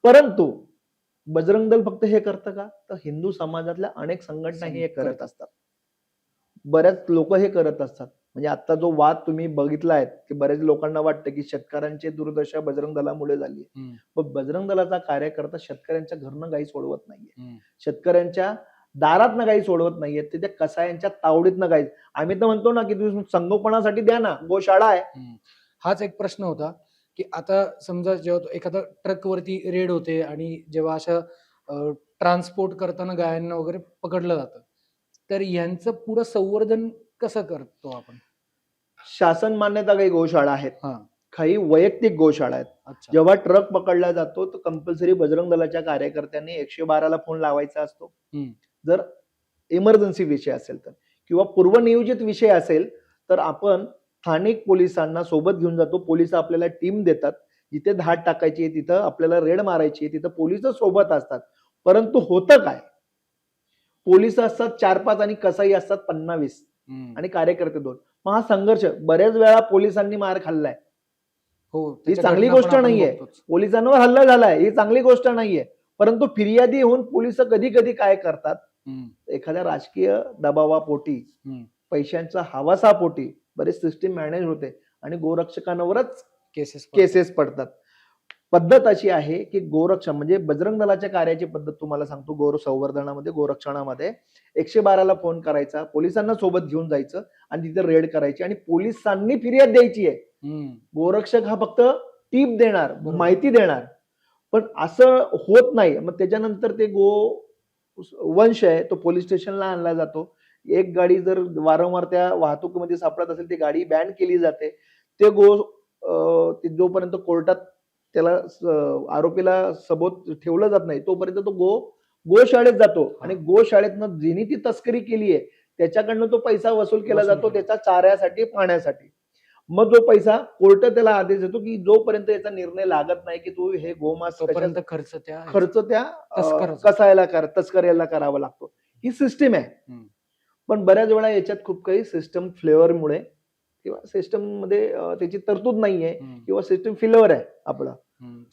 परंतु बजरंग दल फक्त हे करतं का? तर हिंदू समाजातल्या अनेक संघटना हे करत असतात, बऱ्याच लोक हे करत असतात. म्हणजे आता जो वाद तुम्ही बघितलाय की बऱ्याच लोकांना वाटतं की शेतकऱ्यांची दुर्दशा बजरंग दलामुळे झाली. पण बजरंग दलाचा कार्यकर्ता शेतकऱ्यांच्या घरनं गायी सोडवत नाहीये, शेतकऱ्यांच्या दारातनं गायी सोडवत नाहीये, ते त्या कसायांच्या तावडीतनं गायी. आम्ही तर म्हणतो ना की तुम्ही संगोपनासाठी द्या ना, गोशाळा आहे. हाच एक प्रश्न होता की आता समजा जेव्हा एखादा ट्रकवरती रेड होते आणि जेव्हा अशा ट्रान्सपोर्ट करताना गायांना वगैरे पकडलं जातं, तर यांचं पुढं संवर्धन कसं करतो आपण? शासन मान्यता काही गोशाळा आहेत, काही वैयक्तिक गोशाळा आहेत. जेव्हा ट्रक पकडला जातो तर कंपल्सरी बजरंग दलाच्या कार्यकर्त्यांनी 112ला फोन लावायचा असतो. जर इमर्जन्सी विषय असेल तर, किंवा पूर्वनियोजित विषय असेल तर आपण स्थानिक पोलिसांना सोबत घेऊन जातो. पोलिस आपल्याला टीम देतात, जिथे धाड टाकायची आहे तिथं आपल्याला रेड मारायची आहे, तिथं पोलिस सोबत असतात. परंतु होतं काय, पोलिस असतात 4-5 आणि कसाई असतात 50-20 आणि कार्यकर्ते 2. मग हा संघर्ष बऱ्याच वेळा पोलिसांनी मार खाल्लाय. ही चांगली गोष्ट नाहीये, पोलिसांवर हल्ला झालाय, ही चांगली गोष्ट नाहीये. परंतु फिर्यादी होऊन पोलिस कधी कधी काय करतात, एखाद्या राजकीय दबावापोटी, पैशांच्या हवासापोटी बरेच सिस्टीम मॅनेज होते आणि गोरक्षकांवरच केसेस पडतात. पद्धत अशी आहे की गोरक्षण म्हणजे बजरंग दलाच्या कार्याची पद्धत तुम्हाला सांगतो. गो संवर्धनामध्ये, गोरक्षणामध्ये 112ला फोन करायचा, पोलिसांना सोबत घेऊन जायचं आणि तिथे रेड करायची आणि पोलिसांनी फिर्याद द्यायची आहे. गोरक्षक हा फक्त टीप देणार, बरोबर. माहिती देणार, पण असं होत नाही. मग त्याच्यानंतर ते वंश आहे तो पोलीस स्टेशनला आणला जातो. एक गाडी जर वारंवार त्या वाहतुकीमध्ये सापडत असेल ती गाडी बॅन केली जाते. ते जोपर्यंत कोर्टात त्याला आरोपीला सबूत ठेवलं जात नाही तोपर्यंत तो गोशाळेत जातो आणि गोशाळेतनं जिनी ती तस्करी केली आहे त्याच्याकडनं तो पैसा वसूल केला जातो त्याच्या चाऱ्यासाठी, पाण्यासाठी. मग जो पैसा कोर्ट त्याला आदेश देतो की जोपर्यंत याचा निर्णय लागत नाही की तू हे गोमांस खर्च त्या तस्कऱ्याला करावा लागतो. ही सिस्टीम आहे. पण बऱ्याच वेळा याच्यात खूप काही सिस्टम फ्लेवरमुळे किंवा सिस्टम मध्ये त्याची तरतूद नाहीये किंवा सिस्टम फेल्युअर आहे आपला.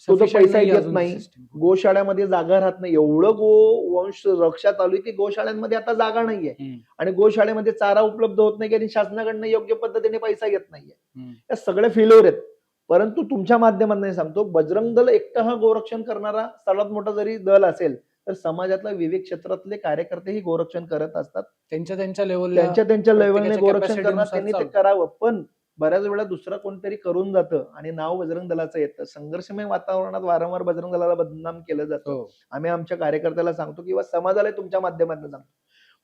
तो पैसा येत नाही, गोशाळ्यामध्ये जागा राहत नाही. एवढं गोवंश रक्षा चालू आहे की गोशाळ्यांमध्ये आता जागा नाहीये आणि गोशाळेमध्ये चारा उपलब्ध होत नाही आणि शासनाकडनं योग्य पद्धतीने पैसा येत नाहीये. या सगळ्या फेल्युअर आहेत. परंतु तुमच्या माध्यमातून सांगतो, बजरंग दल एकटा हा गोरक्षण करणारा सर्वात मोठा जरी दल असेल तर समाजातल्या विविध क्षेत्रातले कार्यकर्तेही गोरक्षण करत असतात. त्यांच्या लेवलने गोरक्षण करणार, त्यांनी ते करावं. पण बऱ्याच वेळा दुसरं कोणतरी करून जातं आणि नाव बजरंग दलाचं येतं. संघर्षमय वातावरणात वारंवार बजरंग दलाला बदनाम केलं जातं. आम्ही आमच्या कार्यकर्त्याला सांगतो किंवा समाजाला तुमच्या माध्यमातून सांगतो,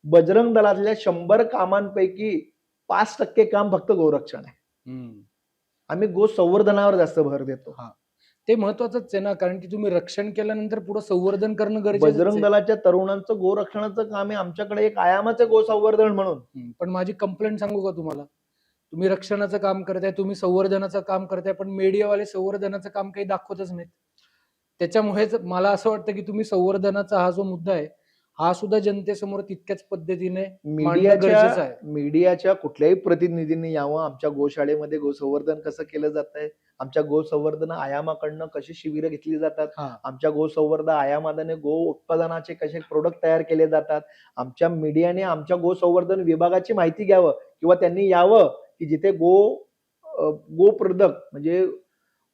बजरंग दलातल्या 100 कामांपैकी 5% काम फक्त गोरक्षण आहे. आम्ही गो संवर्धनावर जास्त भर देतो. ते महत्वाचंच आहे ना, कारण की तुम्ही रक्षण केल्यानंतर पुढे संवर्धन करणं गरजेचं आहे. बजरंग दलाच्या तरुणांचं गोरक्षणाचं काम आहे. आमच्याकडे एक आयामाचं गो संवर्धन म्हणून. पण माझी कंप्लेंट सांगू का तुम्हाला, तुम्ही रक्षणाचं काम करताय, तुम्ही संवर्धनाचं काम करताय, पण मीडियावाले संवर्धनाचं काम काही दाखवतच नाहीत. त्याच्यामुळेच मला असं वाटतं की तुम्ही संवर्धनाचा हा जो मुद्दा आहे हा सुद्धा जनतेसमोर तितक्याच पद्धतीने मीडियाच्या कुठल्याही प्रतिनिधींनी यावं, आमच्या गोशाळेमध्ये गोसंवर्धन कसं केलं जात आहे, आमच्या गोसंवर्धन आयामाकडनं कशी शिबिरं घेतली जातात, आमच्या गोसंवर्धन आयामाने गो उत्पादनाचे कसे प्रोडक्ट तयार केले जातात, आमच्या मीडियाने आमच्या गोसंवर्धन विभागाची माहिती घ्यावं किंवा त्यांनी यावं की जिथे गो प्रोडक्ट म्हणजे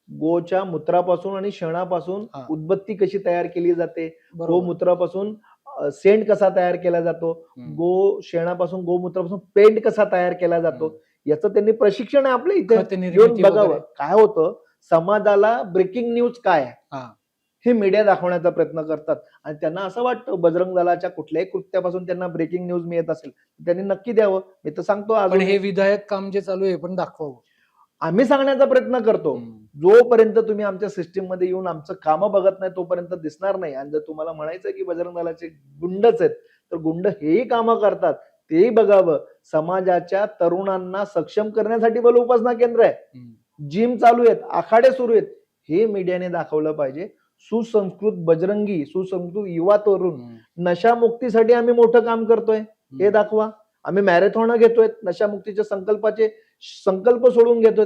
गोच्या मूत्रापासून आणि शेणापासून उदबत्ती कशी तयार केली जाते, गोमूत्रापासून सेंट कसा तयार केला जातो, शेणापासून गोमूत्रापासून पेंट कसा तयार केला जातो, याचं त्यांनी प्रशिक्षण आहे आपल्या इथे बघावं. काय होतं, समाजाला ब्रेकिंग न्यूज काय आहे हे मीडिया दाखवण्याचा प्रयत्न करतात आणि त्यांना असं वाटतं बजरंग दलाच्या कुठल्याही कृत्यापासून त्यांना ब्रेकिंग न्यूज मिळत असेल त्यांनी नक्की द्यावं. मी तर सांगतो, पण हे विधायक काम जे चालू आहे पण दाखवावं. आम्ही सांगण्याचा प्रयत्न करतो. जोपर्यंत तुम्ही आमच्या सिस्टीम मध्ये येऊन आमचं काम बघत नाही तोपर्यंत दिसणार नाही. आणि जर तुम्हाला म्हणायचं की बजरंग दलाचे गुंडच आहेत तर गुंड हेही कामं करतात, तेही बघावं. समाजाच्या तरुणांना सक्षम करण्यासाठी बल उपासना केंद्र आहे, जिम चालू आहेत, आखाडे सुरू आहेत, हे मीडियाने दाखवलं पाहिजे. सुसंस्कृत बजरंगी, सुसंस्कृत युवा तरुण नशामुक्तीसाठी आम्ही मोठं काम करतोय हे दाखवा. आम्ही मॅरेथॉन घेतोय, नशामुक्तीच्या संकल्प सोडून घेतोय.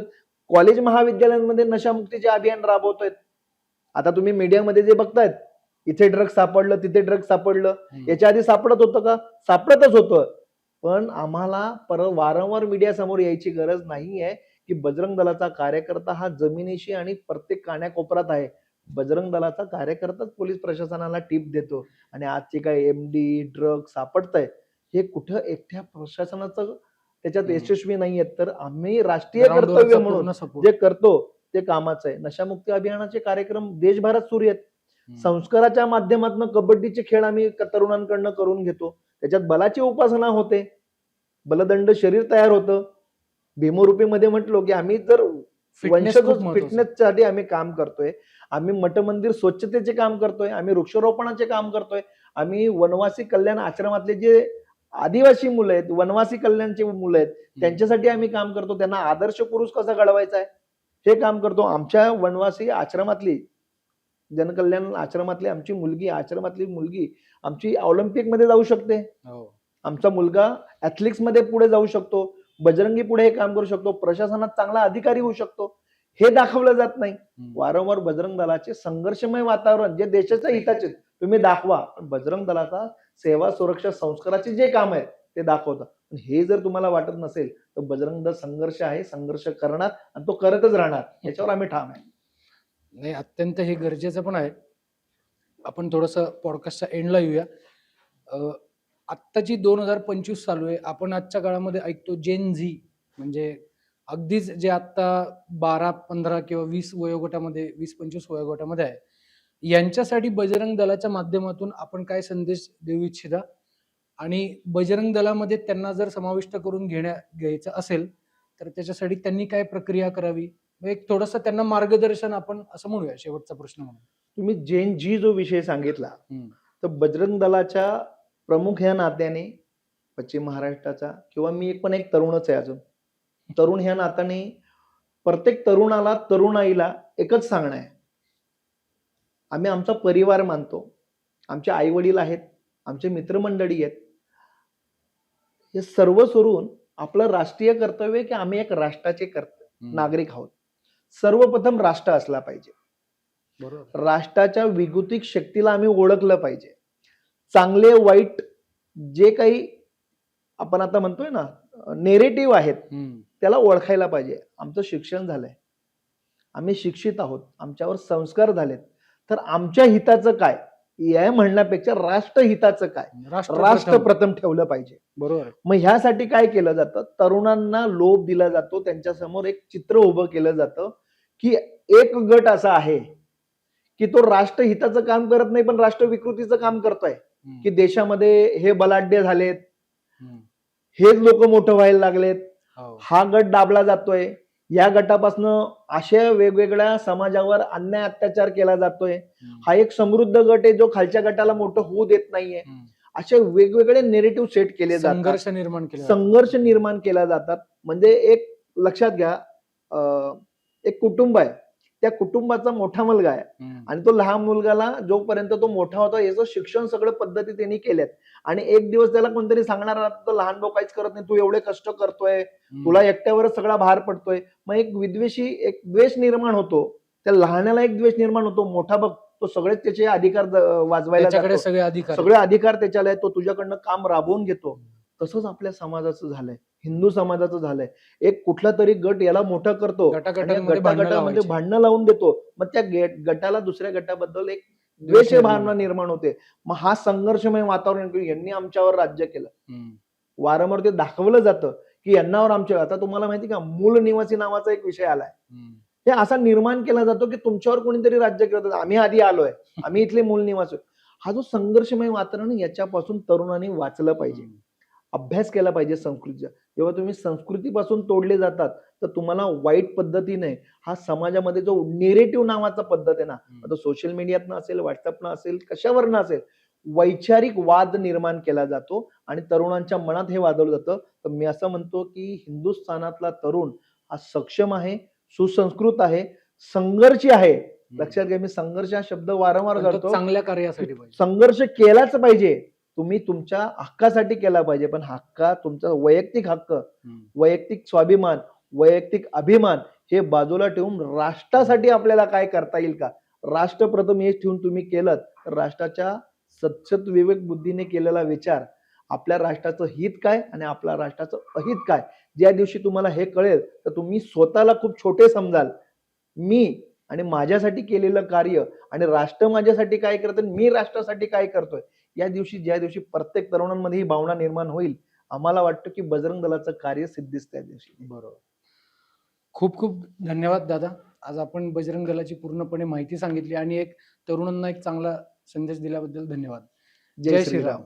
कॉलेज महाविद्यालयांमध्ये नशामुक्तीचे अभियान राबवतोय. आता तुम्ही मीडियामध्ये जे बघतायत, इथे ड्रग सापडलं, तिथे ड्रग सापडलं, याच्या आधी सापडत होतं का? सापडतच होतं. पण आम्हाला वारंवार मीडिया समोर यायची गरज नाहीये की बजरंग दलाचा कार्यकर्ता हा जमिनीशी आणि प्रत्येक कान्याकोपऱ्यात आहे. बजरंग दलाचा कार्यकर्ताच पोलीस प्रशासनाला टीप देतो आणि आजचे काय MD ड्रग सापडतंय हे कुठं एकट्या प्रशासनाचं त्याच्यात यशस्वी नाहीयेत. तर आम्ही राष्ट्रीय कर्तव्य म्हणून जे करतो ते कामाचं आहे. नशामुक्ती अभियानाचे कार्यक्रम देशभरात सुरू आहेत. संस्काराच्या माध्यमातून कबड्डीचे खेळ आम्ही तरुणांकडनं करून घेतो. त्याच्यात बलाची उपासना होते, बलदंड शरीर तयार होतं. भीमरूपीमध्ये म्हटलो की आम्ही जर फिटनेससाठी आम्ही काम करतोय, आम्ही मठ मंदिर स्वच्छतेचे काम करतोय, आम्ही वृक्षारोपणाचे काम करतोय, आम्ही वनवासी कल्याण आश्रमातले जे आदिवासी मुलं आहेत, वनवासी कल्याणचे मुलं आहेत, त्यांच्यासाठी आम्ही काम करतो. त्यांना आदर्श पुरुष कसा घडवायचा आहे हे काम करतो. आमच्या वनवासी आश्रमातली, जनकल्याण आश्रमातली आश्रमातली मुलगी आमची ऑलिम्पिक मध्ये जाऊ शकते. आमचा मुलगा ऍथलेटिक्स मध्ये पुढे जाऊ शकतो, बजरंगी पुढे हे काम करू शकतो, प्रशासनात चांगला अधिकारी होऊ शकतो. हे दाखवलं जात नाही. वारंवार बजरंग दलाचे संघर्षमय वातावरण जे देशाच्या हिताचे तुम्ही दाखवा, पण बजरंग दलाचा सेवा सुरक्षा संस्काराचे जे काम आहे ते दाखवतात. हे जर तुम्हाला वाटत नसेल तर बजरंग दल संघर्ष आहे, संघर्ष करणार आणि तो करतच राहणार, याच्यावर आम्ही ठाम आहे. नाही, अत्यंत हे गरजेचं पण आहे. आपण थोडस पॉडकास्टच्या एंडला येऊया. आत्ताची 2025 चालू आहे. आपण आजच्या काळामध्ये ऐकतो जेन झी, म्हणजे अगदीच जे आता 12-15 किंवा 20 वयोगटामध्ये, 20-25 वयोगटामध्ये आहे, यांच्यासाठी बजरंग दलाच्या माध्यमातून आपण काय संदेश देऊ इच्छिता? आणि बजरंग दलामध्ये त्यांना जर समाविष्ट करून घ्यायचं असेल तर त्याच्यासाठी त्यांनी काय प्रक्रिया करावी? एक थोडस त्यांना मार्गदर्शन आपण असं म्हणूया, शेवटचा प्रश्न म्हणून. तुम्ही जेन जी जो विषय सांगितला, तर बजरंग दलाच्या प्रमुख ह्या नात्याने, पश्चिम महाराष्ट्राचा, किंवा मी पण एक तरुणच आहे अजून, तरुण ह्या नात्याने प्रत्येक तरुणाला, तरुणाईला एकच सांगणं आहे, आम्ही आमचा परिवार मानतो, आमचे आई वडील आहेत, आमचे मित्रमंडळी आहेत, हे सर्व सोडून आपलं राष्ट्रीय कर्तव्य की आम्ही एक राष्ट्राचे नागरिक आहोत. सर्वप्रथम राष्ट्र असला पाहिजे. बरोबर. राष्ट्राच्या विघटित शक्तीला आम्ही ओळखलं पाहिजे. चांगले वाईट जे काही आपण आता म्हणतोय ना नेरेटिव्ह आहेत, त्याला ओळखायला पाहिजे. आमचं शिक्षण झालंय, आम्ही शिक्षित आहोत, आमच्यावर संस्कार झालेत, तर आमच्या हिताचं काय या म्हणण्यापेक्षा राष्ट्रहिताचं काय, राष्ट्र प्रथम ठेवलं पाहिजे. बरोबर. मग ह्यासाठी काय केलं जातं, तरुणांना लोभ दिला जातो, त्यांच्यासमोर एक चित्र उभं केलं जातं की एक गट असा आहे की तो राष्ट्रहिताचं काम करत नाही पण राष्ट्र विकृतीचं काम करतोय, की देशामध्ये हे बलाढ्य झालेत, हेच लोक मोठं व्हायला लागलेत, हा गट दाबला जातोय, या गटापासून अशा वेगवेगळ्या समाजावर अन्याय अत्याचार केला जातोय, हा एक समृद्ध गट आहे जो खालच्या गटाला मोठं होऊ देत नाहीये, असे वेगवेगळे नेरेटिव्ह सेट केले जातात, संघर्ष निर्माण केला जातात. म्हणजे एक लक्षात घ्या, एक कुटुंब आहे, त्या कुटुंबाचा मोठा मुलगा आहे आणि तो लहान मुलगाला जोपर्यंत तो मोठा होता याचं शिक्षण सगळं पद्धती त्यांनी केल्यात, आणि एक दिवस त्याला कोणतरी सांगणार तो लहान भाऊ काहीच करत नाही, तू एवढे कष्ट करतोय, तुला एकट्यावरच सगळा भार पडतोय, मग एक विद्वेषी एक द्वेष निर्माण होतो, त्या लहानाला एक द्वेष निर्माण होतो, मोठा बघ तो सगळेच त्याचे अधिकार वाजवायला जातो, सगळे अधिकार त्याच्याला आहे, तो तुझ्याकडनं काम राबवून घेतो. तसंच आपल्या समाजाचं झालंय, हिंदू समाजाचं झालंय. एक कुठला तरी गट याला मोठं करतो, गटागटामध्ये भांडणं लावून देतो, मग त्या गटाला दुसऱ्या गटाबद्दल एक द्वेष भावना निर्माण होते. मग हा संघर्षमय वातावरण, यांनी आमच्यावर राज्य केलं, वारंवार ते दाखवलं जातं की यांनावर आमच्या, आता तुम्हाला माहिती का मूळ निवासी नावाचा एक विषय आलाय, हे असा निर्माण केला जातो की तुमच्यावर कोणीतरी राज्य करत, आम्ही आधी आलोय, आम्ही इथले मूळ निवासी. हा जो संघर्षमय वातावरण, याच्यापासून तरुणांनी वाचलं पाहिजे, अभ्यास केला पाहिजे संस्कृतीचा. जेव्हा तुम्ही संस्कृतीपासून तोडले जातात तर तुम्हाला वाईट पद्धतीने हा समाजामध्ये जो नेरेटिव्ह नावाचा पद्धत आहे ना, आता सोशल मीडियातनं असेल, व्हॉट्सअपनं असेल, कशावरनं असेल, वैचारिक वाद निर्माण केला जातो आणि तरुणांच्या मनात हे वादवलं जातं. तर मी असं म्हणतो की हिंदुस्थानातला तरुण हा सक्षम आहे, सुसंस्कृत आहे, संघर्षी आहे. लक्षात घ्या, मी संघर्ष हा शब्द वारंवार करतो, चांगल्या कार्यासाठी संघर्ष केलाच पाहिजे, तुम्ही तुमच्या हक्कासाठी केला पाहिजे, पण तुमचा वैयक्तिक हक्क, वैयक्तिक स्वाभिमान, वैयक्तिक अभिमान हे बाजूला ठेवून राष्ट्रासाठी आपल्याला काय करता येईल का, राष्ट्र प्रथम हे ठेवून तुम्ही केलं तर राष्ट्राच्या सतत विवेक बुद्धीने केलेला विचार, आपल्या राष्ट्राचं हित काय आणि आपल्या राष्ट्राचं अहित काय, ज्या दिवशी तुम्हाला हे कळेल तर तुम्ही स्वतःला खूप छोटे समजाल. मी आणि माझ्यासाठी केलेलं कार्य आणि राष्ट्र माझ्यासाठी काय करतं, मी राष्ट्रासाठी काय करतोय, या दिवशी, ज्या दिवशी प्रत्येक तरुणांमध्ये ही भावना निर्माण होईल, आम्हाला वाटतं की बजरंग दलाचं कार्य सिद्धीस त्या दिवशी. बरोबर. खूप खूप धन्यवाद दादा. आज आपण बजरंग दलाची पूर्णपणे माहिती सांगितली आणि एक तरुणांना एक चांगला संदेश दिल्याबद्दल धन्यवाद. जय श्रीराम.